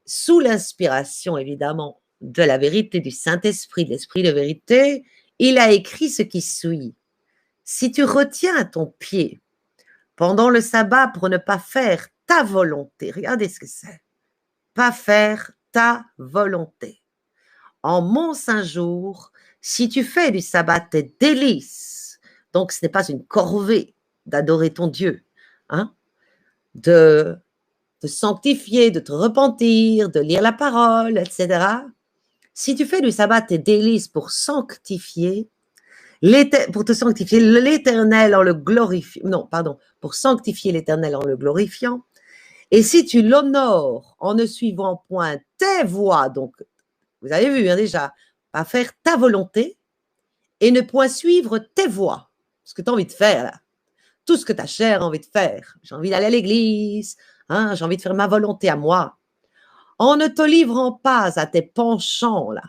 Sous l'inspiration, évidemment, de la vérité du Saint-Esprit, de l'Esprit de vérité, il a écrit ce qui suit. Si tu retiens ton pied pendant le sabbat pour ne pas faire ta volonté, regardez ce que c'est, pas faire ta volonté. En mon saint jour, si tu fais du sabbat tes délices, donc ce n'est pas une corvée d'adorer ton Dieu, hein, de sanctifier, de te repentir, de lire la parole, etc. Si tu fais du sabbat tes délices pour sanctifier, pour te sanctifier l'Éternel en le glorifiant, non, pardon, pour sanctifier l'Éternel en le glorifiant, et si tu l'honores en ne suivant point tes voies, donc vous avez vu hein, déjà, pas faire ta volonté et ne point suivre tes voies, ce que tu as envie de faire là, tout ce que ta chair a envie de faire. J'ai envie d'aller à l'église, hein, j'ai envie de faire ma volonté à moi. En ne te livrant pas à tes penchants là,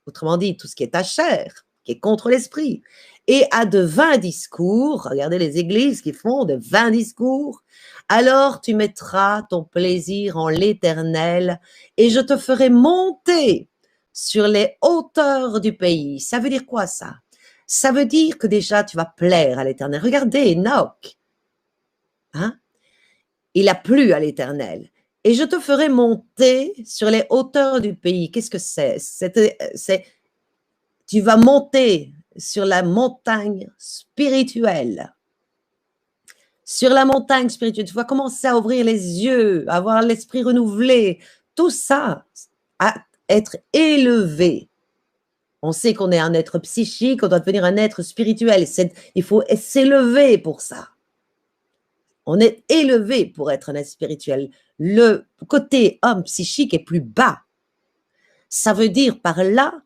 autrement dit, tout ce qui est ta chair, qui est contre l'esprit, et à de vains discours, regardez les églises qui font de vains discours, alors tu mettras ton plaisir en l'Éternel et je te ferai monter sur les hauteurs du pays. Ça veut dire quoi ça? Ça veut dire que déjà tu vas plaire à l'Éternel. Regardez Enoch, hein? Il a plu à l'Éternel. Et je te ferai monter sur les hauteurs du pays. Qu'est-ce que c'est? Tu vas monter sur la montagne spirituelle. Sur la montagne spirituelle, tu vas commencer à ouvrir les yeux, à avoir l'esprit renouvelé. Tout ça, à être élevé. On sait qu'on est un être psychique, on doit devenir un être spirituel. Il faut s'élever pour ça. On est élevé pour être un être spirituel. Le côté homme psychique est plus bas. Ça veut dire par là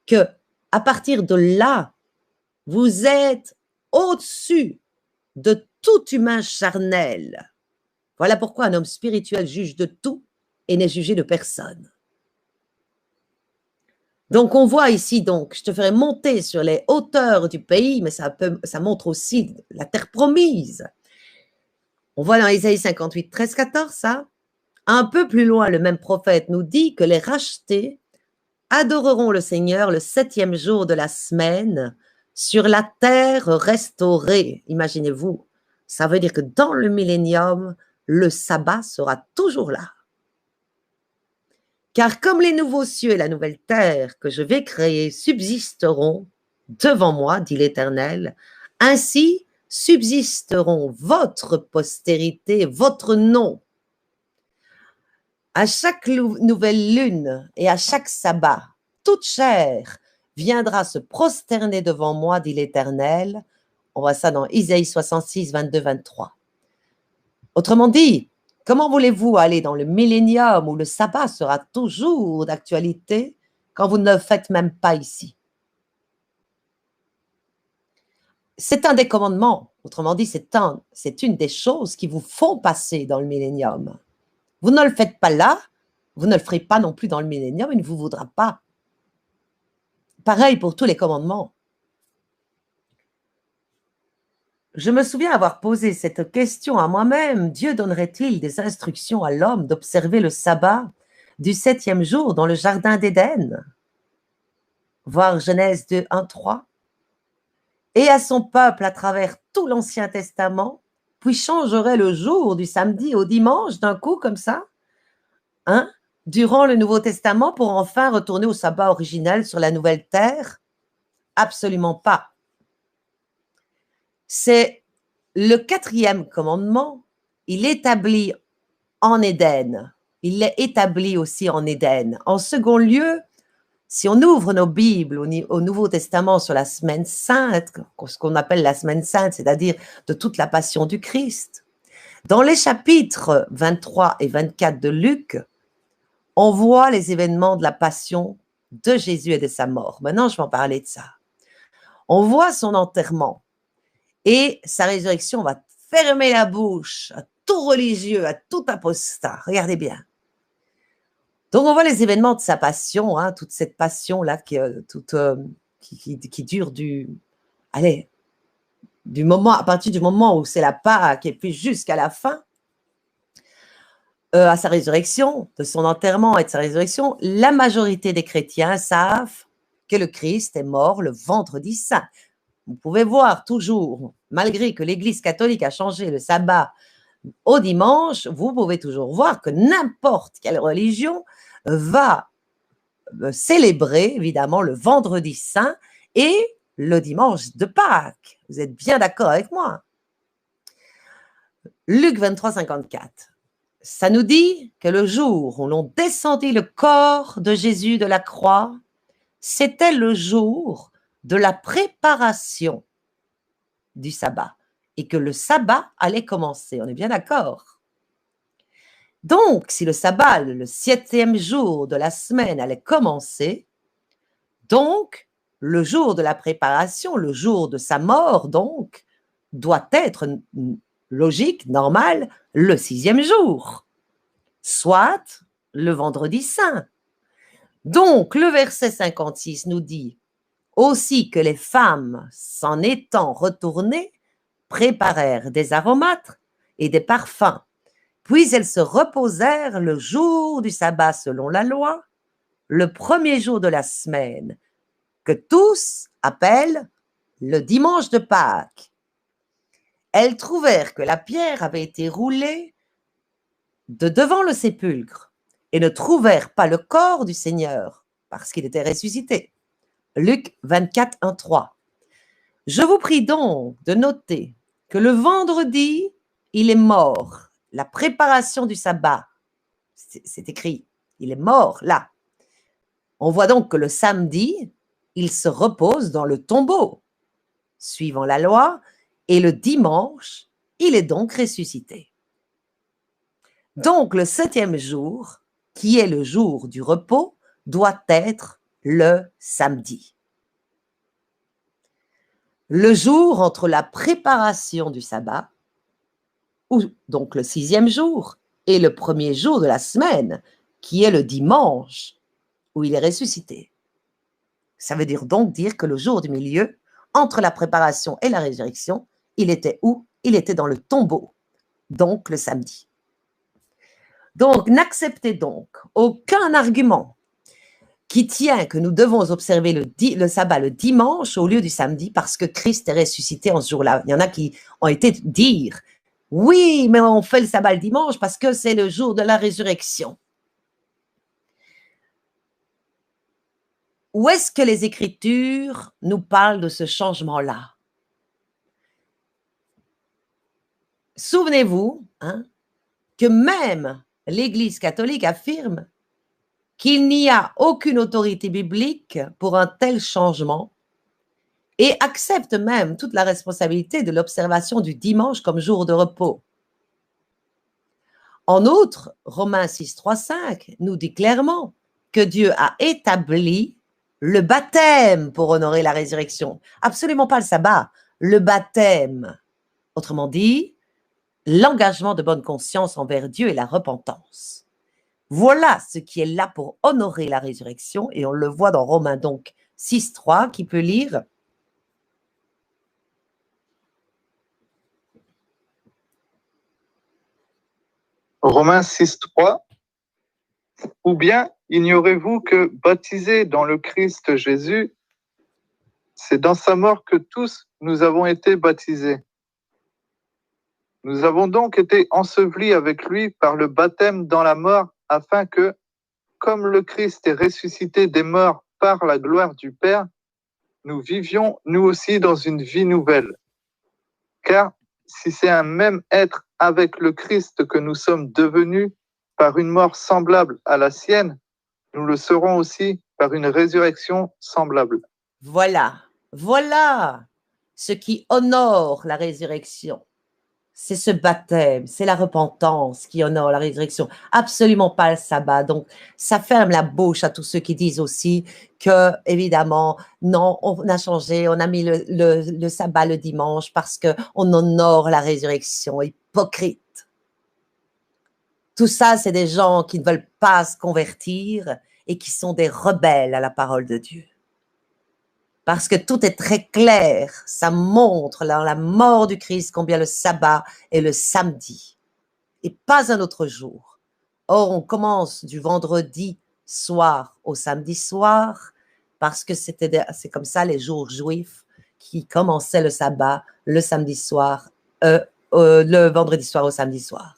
que à partir de là, vous êtes au-dessus de tout humain charnel. Voilà pourquoi un homme spirituel juge de tout et n'est jugé de personne. Donc, on voit ici, donc, je te ferai monter sur les hauteurs du pays, mais ça montre aussi la terre promise. On voit dans Isaïe 58, 13, 14, ça. Un peu plus loin, le même prophète nous dit que les rachetés adoreront le Seigneur le 7e jour de la semaine sur la terre restaurée. Imaginez-vous, ça veut dire que dans le millénium, le sabbat sera toujours là. Car comme les nouveaux cieux et la nouvelle terre que je vais créer subsisteront devant moi, dit l'Éternel, ainsi subsisteront votre postérité, votre nom. À chaque nouvelle lune et à chaque sabbat, toute chair viendra se prosterner devant moi, dit l'Éternel. On voit ça dans Isaïe 66, 22, 23. Autrement dit, comment voulez-vous aller dans le millénium où le sabbat sera toujours d'actualité quand vous ne le faites même pas ici? C'est un des commandements. Autrement dit, c'est une des choses qui vous font passer dans le millénium. Vous ne le faites pas là, vous ne le ferez pas non plus dans le millénium, il ne vous voudra pas. Pareil pour tous les commandements. Je me souviens avoir posé cette question à moi-même. Dieu donnerait-il des instructions à l'homme d'observer le sabbat du 7e jour dans le jardin d'Éden? Voir Genèse 2, 1, 3. Et à son peuple à travers tout l'Ancien Testament, puis changerait le jour du samedi au dimanche d'un coup comme ça, hein, durant le Nouveau Testament pour enfin retourner au sabbat originel sur la nouvelle terre? Absolument pas. C'est le 4e commandement, il établit en Éden. Il l'est établi aussi en Éden. En second lieu, si on ouvre nos Bibles au Nouveau Testament sur la semaine sainte, ce qu'on appelle la semaine sainte, c'est-à-dire de toute la passion du Christ, dans les chapitres 23 et 24 de Luc, on voit les événements de la passion de Jésus et de sa mort. Maintenant, je vais en parler de ça. On voit son enterrement et sa résurrection va fermer la bouche à tout religieux, à tout apostat. Regardez bien. Donc, on voit les événements de sa passion, hein, toute cette passion-là qui dure à partir du moment où c'est la Pâque et puis jusqu'à la fin, à sa résurrection, de son enterrement et de sa résurrection. La majorité des chrétiens savent que le Christ est mort le vendredi saint. Vous pouvez voir toujours, malgré que l'Église catholique a changé le sabbat au dimanche, vous pouvez toujours voir que n'importe quelle religion va célébrer évidemment le vendredi saint et le dimanche de Pâques. Vous êtes bien d'accord avec moi? Luc 23, 54. Ça nous dit que le jour où l'on descendit le corps de Jésus de la croix, c'était le jour de la préparation du sabbat et que le sabbat allait commencer. On est bien d'accord? Donc, si le sabbat, le 7e jour de la semaine, allait commencer, donc, le jour de la préparation, le jour de sa mort, donc, doit être logique, normal, le 6e jour, soit le vendredi saint. Donc, le verset 56 nous dit aussi que les femmes, s'en étant retournées, préparèrent des aromates et des parfums. Puis elles se reposèrent le jour du sabbat selon la loi, le premier jour de la semaine, que tous appellent le dimanche de Pâques. Elles trouvèrent que la pierre avait été roulée de devant le sépulcre et ne trouvèrent pas le corps du Seigneur parce qu'il était ressuscité. Luc 24, 1, 3. Je vous prie donc de noter que le vendredi, il est mort. La préparation du sabbat, c'est écrit, il est mort là. On voit donc que le samedi, il se repose dans le tombeau, suivant la loi, et le dimanche, il est donc ressuscité. Donc le 7e jour, qui est le jour du repos, doit être le samedi. Le jour entre la préparation du sabbat, ou donc le 6e jour, et le premier jour de la semaine, qui est le dimanche, où il est ressuscité. Ça veut dire que le jour du milieu, entre la préparation et la résurrection, il était où? Il était dans le tombeau, donc le samedi. Donc, n'acceptez donc aucun argument qui tient que nous devons observer le sabbat le dimanche au lieu du samedi parce que Christ est ressuscité en ce jour-là. Il y en a qui ont été dire Oui, mais on fait le sabbat le dimanche parce que c'est le jour de la résurrection. Où est-ce que les Écritures nous parlent de ce changement-là? Souvenez-vous que même l'Église catholique affirme qu'il n'y a aucune autorité biblique pour un tel changement et accepte même toute la responsabilité de l'observation du dimanche comme jour de repos. En outre, Romains 6, 3, 5 nous dit clairement que Dieu a établi le baptême pour honorer la résurrection. Absolument pas le sabbat, le baptême. Autrement dit, l'engagement de bonne conscience envers Dieu et la repentance. Voilà ce qui est là pour honorer la résurrection, et on le voit dans Romains donc 6, 3, qui peut lire. Romains 6, 3. Ou bien ignorez-vous que baptisés dans le Christ Jésus, c'est dans sa mort que tous nous avons été baptisés. Nous avons donc été ensevelis avec lui par le baptême dans la mort, afin que, comme le Christ est ressuscité des morts par la gloire du Père, nous vivions nous aussi dans une vie nouvelle. Car si c'est un même être avec le Christ que nous sommes devenus par une mort semblable à la sienne, nous le serons aussi par une résurrection semblable. Voilà, voilà ce qui honore la résurrection. C'est ce baptême, c'est la repentance qui honore la résurrection. Absolument pas le sabbat. Donc, ça ferme la bouche à tous ceux qui disent aussi que, évidemment, non, on a changé, on a mis le sabbat le dimanche parce qu'on honore la résurrection. Hypocrite. Tout ça, c'est des gens qui ne veulent pas se convertir et qui sont des rebelles à la parole de Dieu. Parce que tout est très clair, ça montre dans la mort du Christ combien le sabbat est le samedi et pas un autre jour. Or, on commence du vendredi soir au samedi soir parce que c'est comme ça les jours juifs qui commençaient le sabbat le samedi soir, le vendredi soir au samedi soir.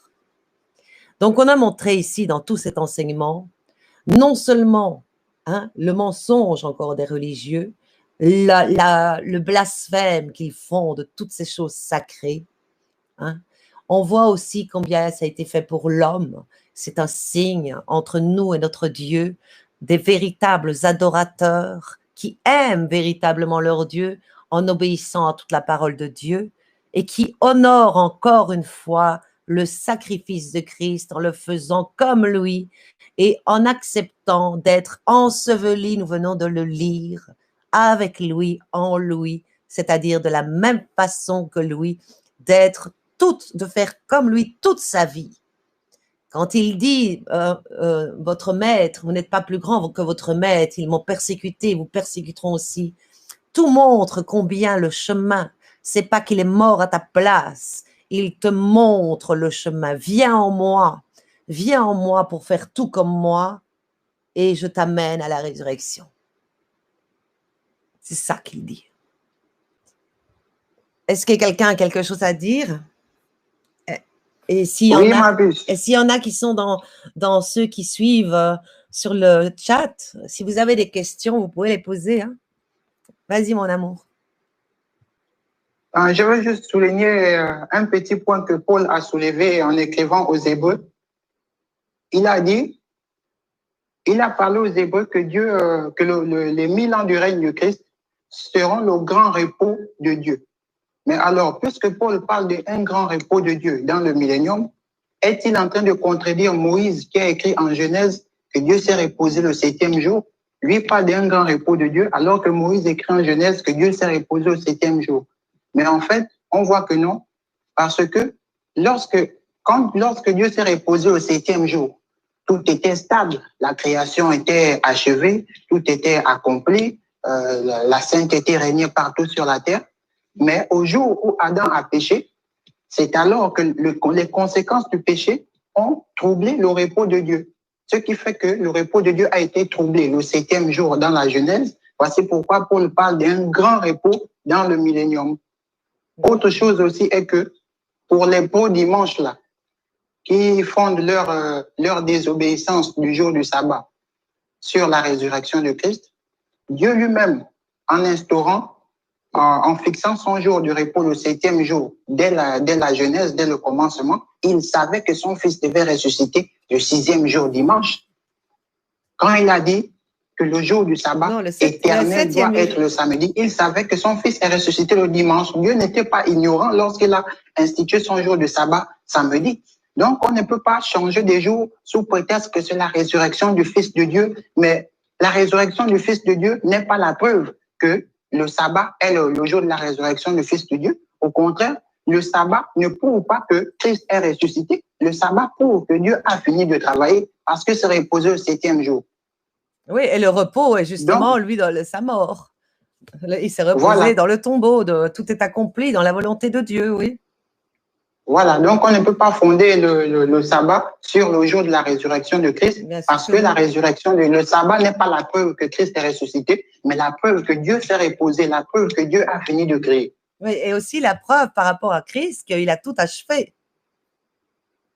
Donc, on a montré ici dans tout cet enseignement, non seulement le mensonge encore des religieux, le blasphème qu'ils font de toutes ces choses sacrées. On voit aussi combien ça a été fait pour l'homme. C'est un signe entre nous et notre Dieu, des véritables adorateurs qui aiment véritablement leur Dieu en obéissant à toute la parole de Dieu et qui honorent encore une fois le sacrifice de Christ en le faisant comme lui et en acceptant d'être ensevelis, nous venons de le lire, avec lui, en lui, c'est-à-dire de la même façon que lui, de faire comme lui toute sa vie. Quand il dit, votre maître, vous n'êtes pas plus grand que votre maître, ils m'ont persécuté, ils vous persécuteront aussi. Tout montre combien le chemin, c'est pas qu'il est mort à ta place, il te montre le chemin. Viens en moi pour faire tout comme moi et je t'amène à la résurrection. C'est ça qu'il dit. Est-ce que quelqu'un a quelque chose à dire? Et s'il y en a qui sont dans ceux qui suivent sur le chat, si vous avez des questions, vous pouvez les poser. Vas-y, mon amour. Je veux juste souligner un petit point que Paul a soulevé en écrivant aux Hébreux. Il a parlé aux Hébreux que les 1000 ans du règne du Christ seront le grand repos de Dieu. Mais alors, puisque Paul parle d'un grand repos de Dieu dans le millénium, est-il en train de contredire Moïse qui a écrit en Genèse que Dieu s'est reposé le 7e jour? Lui parle d'un grand repos de Dieu, alors que Moïse écrit en Genèse que Dieu s'est reposé au 7e jour. Mais en fait, on voit que non, parce que lorsque Dieu s'est reposé au 7e jour, tout était stable, la création était achevée, tout était accompli, la sainteté régnait partout sur la terre. Mais au jour où Adam a péché, c'est alors que les conséquences du péché ont troublé le repos de Dieu. Ce qui fait que le repos de Dieu a été troublé le 7e jour dans la Genèse. Voici pourquoi Paul parle d'un grand repos dans le millénium. Autre chose aussi est que pour les beaux dimanches là, qui fondent leur désobéissance du jour du sabbat sur la résurrection de Christ, Dieu lui-même, en instaurant, en fixant son jour du repos le 7e jour, dès la Genèse, dès le commencement, il savait que son fils devait ressusciter le 6e jour dimanche. Quand il a dit que le jour du sabbat éternel doit être le samedi, il savait que son fils est ressuscité le dimanche. Dieu n'était pas ignorant lorsqu'il a institué son jour de sabbat samedi. Donc, on ne peut pas changer des jours sous prétexte que c'est la résurrection du Fils de Dieu, mais la résurrection du Fils de Dieu n'est pas la preuve que le sabbat est le jour de la résurrection du Fils de Dieu. Au contraire, le sabbat ne prouve pas que Christ est ressuscité. Le sabbat prouve que Dieu a fini de travailler parce que c'est reposé le 7e jour. Oui, et le repos est justement, lui, dans sa mort. Il s'est reposé dans le tombeau. Tout est accompli dans la volonté de Dieu, oui. Voilà, donc on ne peut pas fonder le sabbat sur le jour de la résurrection de Christ, parce que la résurrection, le sabbat n'est pas la preuve que Christ est ressuscité, mais la preuve que Dieu s'est reposé, la preuve que Dieu a fini de créer. Oui, et aussi la preuve par rapport à Christ qu'il a tout achevé.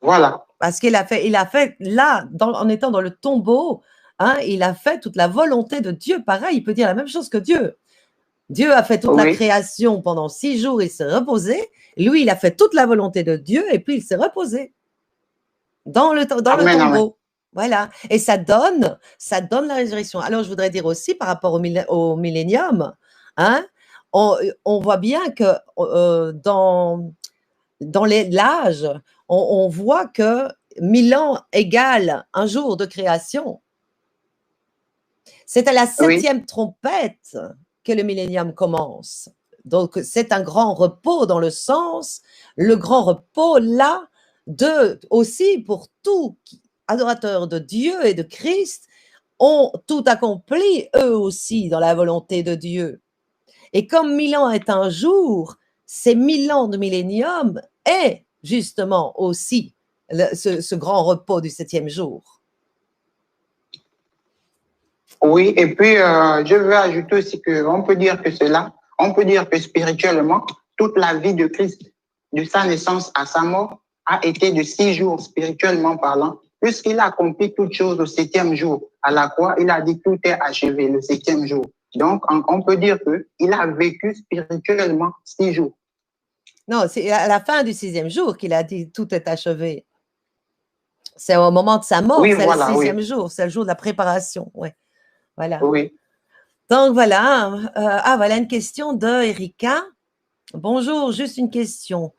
Voilà. Parce qu'il a fait là, en étant dans le tombeau, hein, il a fait toute la volonté de Dieu. Pareil, il peut dire la même chose que Dieu. Dieu a fait toute la création pendant 6 jours, il s'est reposé. Lui, il a fait toute la volonté de Dieu et puis il s'est reposé dans le tombeau. Amen. Voilà. Et ça donne la résurrection. Alors, je voudrais dire aussi par rapport au millénium, hein, on voit bien que dans l'âge, on voit que 1000 ans égale un jour de création. C'est à la 7e trompette que le millénium commence. Donc, c'est un grand repos dans le sens, le grand repos là, aussi pour tout adorateur de Dieu et de Christ, ont tout accompli eux aussi dans la volonté de Dieu. Et comme 1000 ans est un jour, ces 1000 ans de millénium est justement aussi ce grand repos du 7e jour. Oui, et puis je veux ajouter aussi qu'on peut dire que on peut dire que spirituellement, toute la vie de Christ, de sa naissance à sa mort, a été de 6 jours spirituellement parlant, puisqu'il a accompli toutes choses au 7e jour. À la croix, il a dit tout est achevé le 7e jour. Donc, on peut dire qu'il a vécu spirituellement 6 jours. Non, c'est à la fin du 6e jour qu'il a dit tout est achevé. C'est au moment de sa mort, c'est le 6e jour, c'est le jour de la préparation. Ouais. Voilà. Oui. Donc voilà, voilà une question de Erika. Bonjour, juste une question.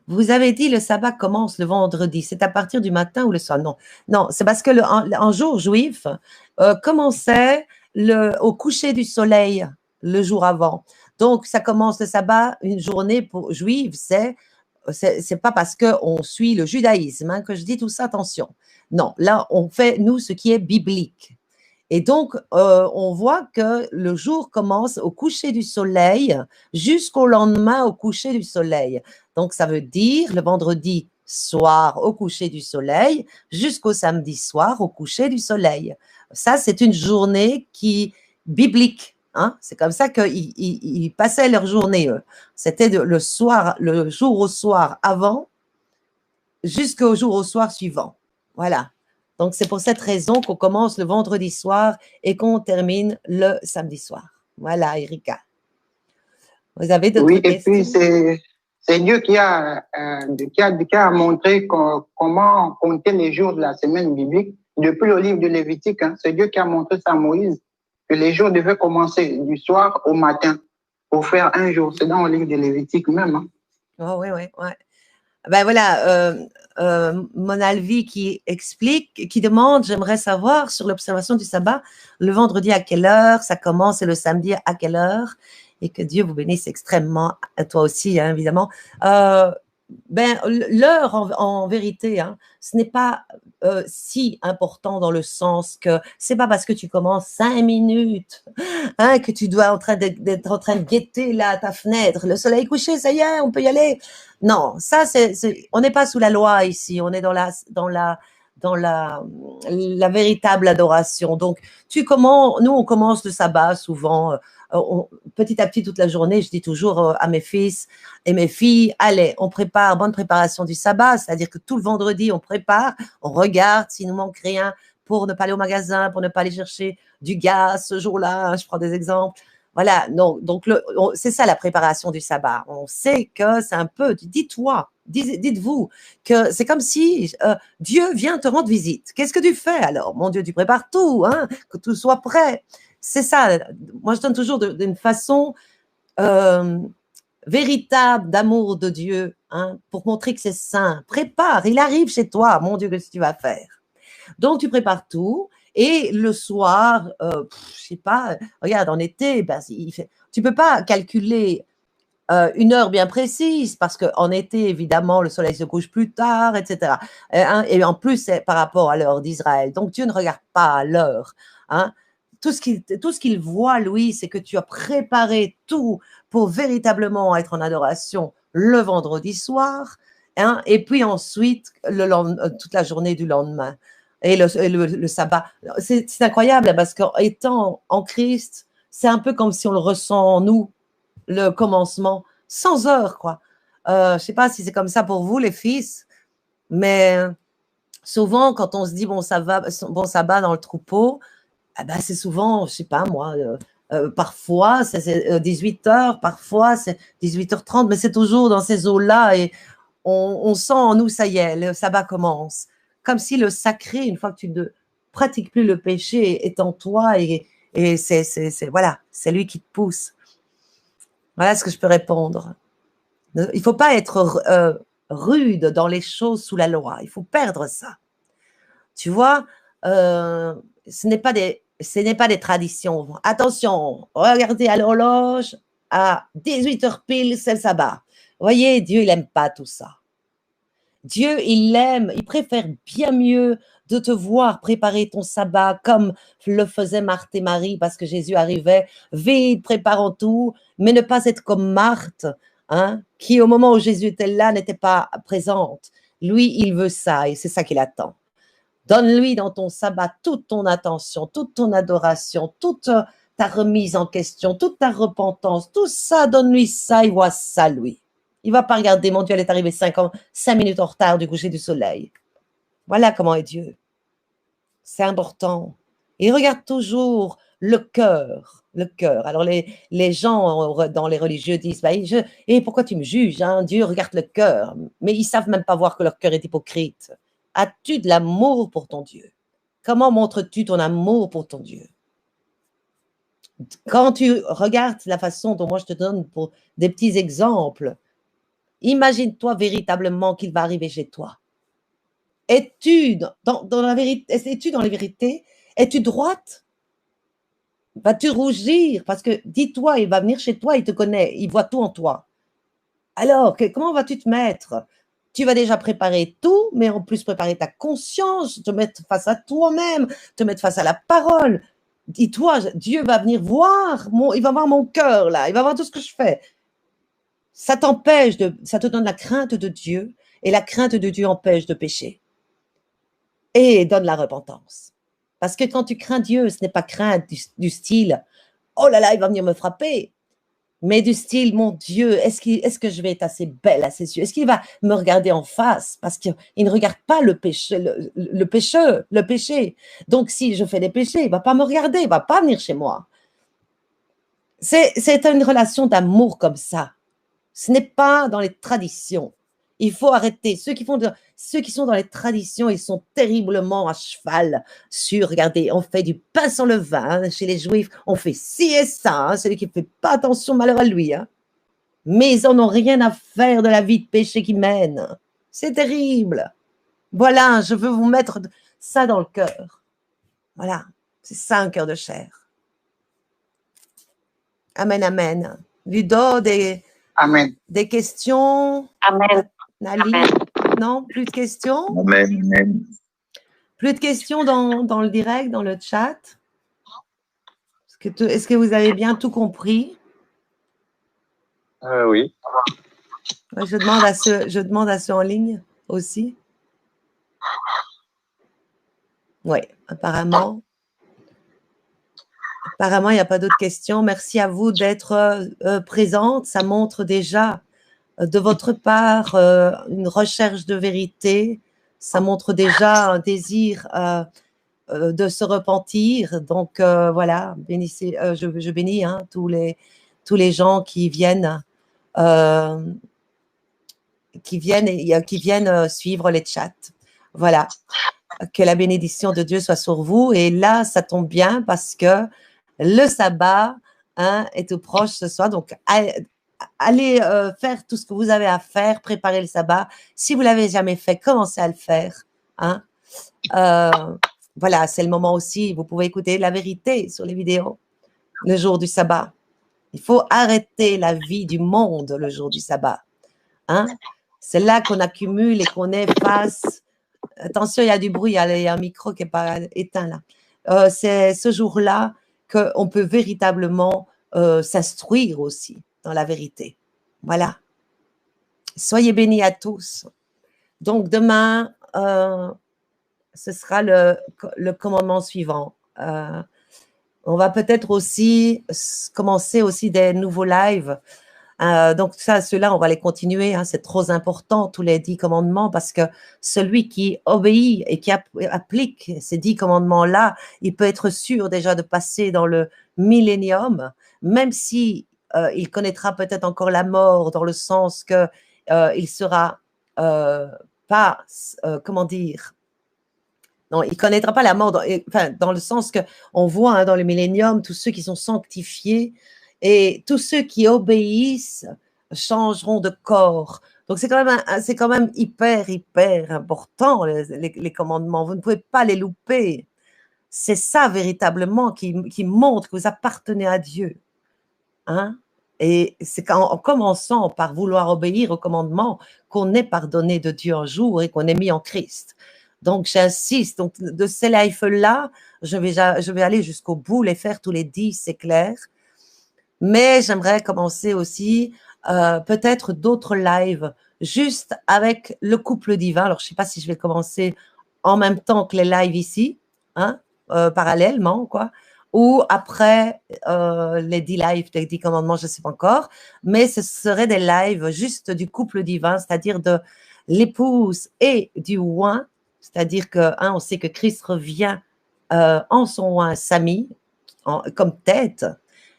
Vous avez dit le sabbat commence le vendredi. C'est à partir du matin ou le soir? Non, c'est parce que un jour juif commençait au coucher du soleil le jour avant. Donc ça commence le sabbat, une journée pour juive, c'est pas parce qu'on suit le judaïsme hein, que je dis tout ça, attention. Non, là on fait nous ce qui est biblique. Et donc, on voit que le jour commence au coucher du soleil jusqu'au lendemain au coucher du soleil. Donc, ça veut dire le vendredi soir au coucher du soleil jusqu'au samedi soir au coucher du soleil. Ça, c'est une journée biblique. Hein? C'est comme ça qu'ils passaient leur journée. C'était le jour au soir avant jusqu'au jour au soir suivant. Voilà. Donc, c'est pour cette raison qu'on commence le vendredi soir et qu'on termine le samedi soir. Voilà, Erika. Vous avez d'autres questions? Oui, et puis c'est Dieu qui a montré comment compter les jours de la semaine biblique depuis le livre de Lévitique. Hein, c'est Dieu qui a montré ça à Moïse, que les jours devaient commencer du soir au matin pour faire un jour. C'est dans le livre de Lévitique même. Hein. Oh, oui. Ben voilà, Monalvi qui explique, qui demande, j'aimerais savoir sur l'observation du sabbat, le vendredi à quelle heure ça commence et le samedi à quelle heure, et que Dieu vous bénisse extrêmement, toi aussi, hein, évidemment. L'heure, en vérité, hein, ce n'est pas si important dans le sens que c'est pas parce que tu commences 5 minutes hein, que tu dois d'être en train de guetter là à ta fenêtre. Le soleil couché, ça y est, on peut y aller. Non, ça, on n'est pas sous la loi ici. On est dans la véritable adoration. Donc, nous, on commence le sabbat souvent, petit à petit, toute la journée, je dis toujours à mes fils et mes filles, allez, on prépare, bonne préparation du sabbat, c'est-à-dire que tout le vendredi, on prépare, on regarde s'il nous manque rien pour ne pas aller au magasin, pour ne pas aller chercher du gaz ce jour-là, hein, je prends des exemples. Voilà, non, donc c'est ça la préparation du sabbat. On sait que c'est un peu, dites-vous que c'est comme si Dieu vient te rendre visite. Qu'est-ce que tu fais alors? Mon Dieu, tu prépares tout, hein, que tout soit prêt. C'est ça. Moi, je donne toujours d'une façon véritable d'amour de Dieu, hein, pour montrer que c'est saint. Prépare, il arrive chez toi, mon Dieu, qu'est-ce que tu vas faire? Donc, tu prépares tout. Et le soir, je sais pas, regarde, en été, ben, tu peux pas calculer une heure bien précise parce qu'en été, évidemment, le soleil se couche plus tard, etc. Et en plus, c'est par rapport à l'heure d'Israël. Donc, Dieu ne regarde pas l'heure. Hein. Tout ce qu'il voit, lui, c'est que tu as préparé tout pour véritablement être en adoration le vendredi soir, hein, et puis ensuite, toute la journée du lendemain. Et le sabbat. C'est incroyable parce qu'étant en Christ, c'est un peu comme si on le ressent en nous, le commencement, 100 heures, quoi. Je ne sais pas si c'est comme ça pour vous, les fils, mais souvent, quand on se dit bon sabbat dans le troupeau, eh ben, c'est souvent, je ne sais pas moi, parfois c'est 18 heures, parfois c'est 18h30, mais c'est toujours dans ces eaux-là et on sent en nous, ça y est, le sabbat commence. Comme si le sacré, une fois que tu ne pratiques plus le péché, est en toi et voilà, c'est lui qui te pousse. Voilà ce que je peux répondre. Il ne faut pas être rude dans les choses sous la loi. Il faut perdre ça. Tu vois, ce n'est pas des traditions. Attention, regardez à l'horloge, à 18h pile, c'est le sabbat. Vous voyez, Dieu, il n'aime pas tout ça. Dieu, il l'aime, il préfère bien mieux de te voir préparer ton sabbat comme le faisaient Marthe et Marie parce que Jésus arrivait vite, préparant tout, mais ne pas être comme Marthe, hein, qui au moment où Jésus était là n'était pas présente. Lui, il veut ça et c'est ça qu'il attend. Donne-lui dans ton sabbat toute ton attention, toute ton adoration, toute ta remise en question, toute ta repentance, tout ça, donne-lui ça, il voit ça, lui. Il ne va pas regarder, mon Dieu, elle est arrivée 5 minutes en retard du coucher du soleil. Voilà comment est Dieu. C'est important. Il regarde toujours le cœur. Le cœur. Alors, les gens dans les religieux disent, bah, pourquoi tu me juges, hein? Dieu regarde le cœur. Mais ils ne savent même pas voir que leur cœur est hypocrite. As-tu de l'amour pour ton Dieu? Comment montres-tu ton amour pour ton Dieu? Quand tu regardes la façon dont moi je te donne pour des petits exemples, imagine-toi véritablement qu'il va arriver chez toi. Es-tu dans la vérité? Es-tu dans la vérité? Es-tu droite? Vas-tu rougir? Parce que dis-toi, il va venir chez toi, il te connaît, il voit tout en toi. Alors, comment vas-tu te mettre? Tu vas déjà préparer tout, mais en plus préparer ta conscience, te mettre face à toi-même, te mettre face à la parole. Dis-toi, Dieu va venir voir, il va voir mon cœur là, il va voir tout ce que je fais. Ça ça te donne la crainte de Dieu, et la crainte de Dieu empêche de pécher. Et donne la repentance. Parce que quand tu crains Dieu, ce n'est pas crainte du style « Oh là là, il va venir me frapper », mais du style « Mon Dieu, est-ce que je vais être assez belle à ses yeux? Est-ce qu'il va me regarder en face ?» Parce qu'il ne regarde pas le péché. Donc, si je fais des péchés, il ne va pas me regarder, il ne va pas venir chez moi. C'est une relation d'amour comme ça. Ce n'est pas dans les traditions. Il faut arrêter. Ceux qui sont dans les traditions, ils sont terriblement à cheval sur, regardez, on fait du pain sans levain, hein, chez les Juifs, on fait ci et ça, hein, celui qui ne fait pas attention, malheur à lui. Hein. Mais ils n'en ont rien à faire de la vie de péché qu'ils mènent. C'est terrible. Voilà, je veux vous mettre ça dans le cœur. Voilà, c'est ça un cœur de chair. Amen, amen. Ludo, Amen. Des questions? Amen. Nali? Amen. Non, plus de questions? Amen, amen. Plus de questions dans le direct, dans le chat? Est-ce que vous avez bien tout compris? Oui. Ouais, je demande à ceux en ligne aussi. Oui, apparemment. Apparemment, il n'y a pas d'autres questions. Merci à vous d'être présente. Ça montre déjà de votre part une recherche de vérité. Ça montre déjà un désir de se repentir. Donc voilà, bénissez, je bénis hein, tous les gens qui viennent suivre les chats. Voilà. Que la bénédiction de Dieu soit sur vous. Et là, ça tombe bien parce que le sabbat hein, est tout proche ce soir. Donc, allez faire tout ce que vous avez à faire, préparer le sabbat. Si vous ne l'avez jamais fait, commencez à le faire. Hein. Voilà, c'est le moment aussi. Vous pouvez écouter la vérité sur les vidéos le jour du sabbat. Il faut arrêter la vie du monde le jour du sabbat. Hein. C'est là qu'on accumule et qu'on est face. Attention, il y a du bruit, il y a un micro qui n'est pas éteint là. C'est ce jour-là qu'on peut véritablement s'instruire aussi dans la vérité. Voilà. Soyez bénis à tous. Donc, demain, ce sera le commandement suivant. On va peut-être aussi commencer aussi des nouveaux lives. Donc, ceux-là, on va les continuer. Hein, c'est trop important, tous les 10 commandements, parce que celui qui obéit et qui applique ces 10 commandements-là, il peut être sûr déjà de passer dans le millénium, même si il connaîtra peut-être encore la mort, dans le sens que il sera pas, comment dire, non, il ne connaîtra pas la mort, dans le sens qu'on voit hein, dans le millénium, tous ceux qui sont sanctifiés et tous ceux qui obéissent changeront de corps. Donc, c'est quand même hyper important, les commandements. Vous ne pouvez pas les louper. C'est ça, véritablement, qui montre que vous appartenez à Dieu. Hein? Et c'est en commençant par vouloir obéir aux commandements qu'on est pardonné de Dieu un jour et qu'on est mis en Christ. Donc, j'insiste. Donc, de ces lives-là, je vais aller jusqu'au bout, les faire tous les 10, c'est clair. Mais j'aimerais commencer aussi peut-être d'autres lives juste avec le couple divin. Alors, je ne sais pas si je vais commencer en même temps que les lives ici, hein, parallèlement, quoi, ou après les 10 lives, les 10 commandements, je ne sais pas encore. Mais ce seraient des lives juste du couple divin, c'est-à-dire de l'épouse et du oint. C'est-à-dire que, hein, on sait que Christ revient en son oint Sami, comme tête,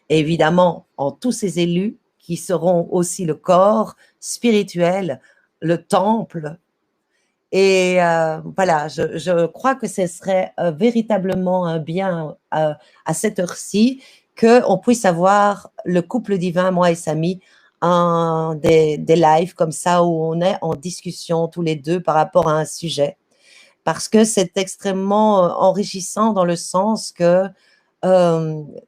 et évidemment en tous ses élus qui seront aussi le corps spirituel, le temple. Et voilà, je crois que ce serait véritablement un bien à cette heure-ci qu'on puisse avoir le couple divin, moi et Sami, des lives comme ça où on est en discussion tous les deux par rapport à un sujet. Parce que c'est extrêmement enrichissant dans le sens que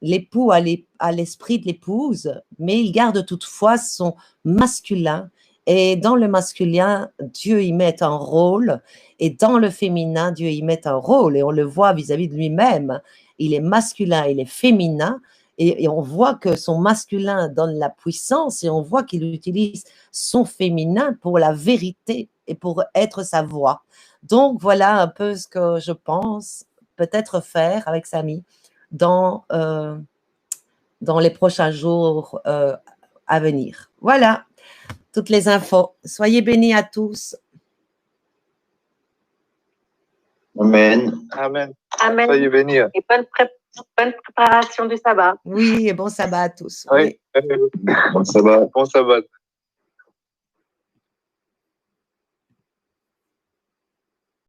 l'époux a l'esprit de l'épouse, mais il garde toutefois son masculin. Et dans le masculin, Dieu y met un rôle, et dans le féminin, Dieu y met un rôle. Et on le voit vis-à-vis de lui-même. Il est masculin, il est féminin, et on voit que son masculin donne la puissance, et on voit qu'il utilise son féminin pour la vérité et pour être sa voix. Donc, voilà un peu ce que je pense peut-être faire avec Sami dans les prochains jours à venir. Voilà, toutes les infos. Soyez bénis à tous. Amen. Amen. Amen. Soyez bénis. Et bonne préparation du sabbat. Oui, et bon sabbat à tous. Oui. Bon sabbat. Bon sabbat.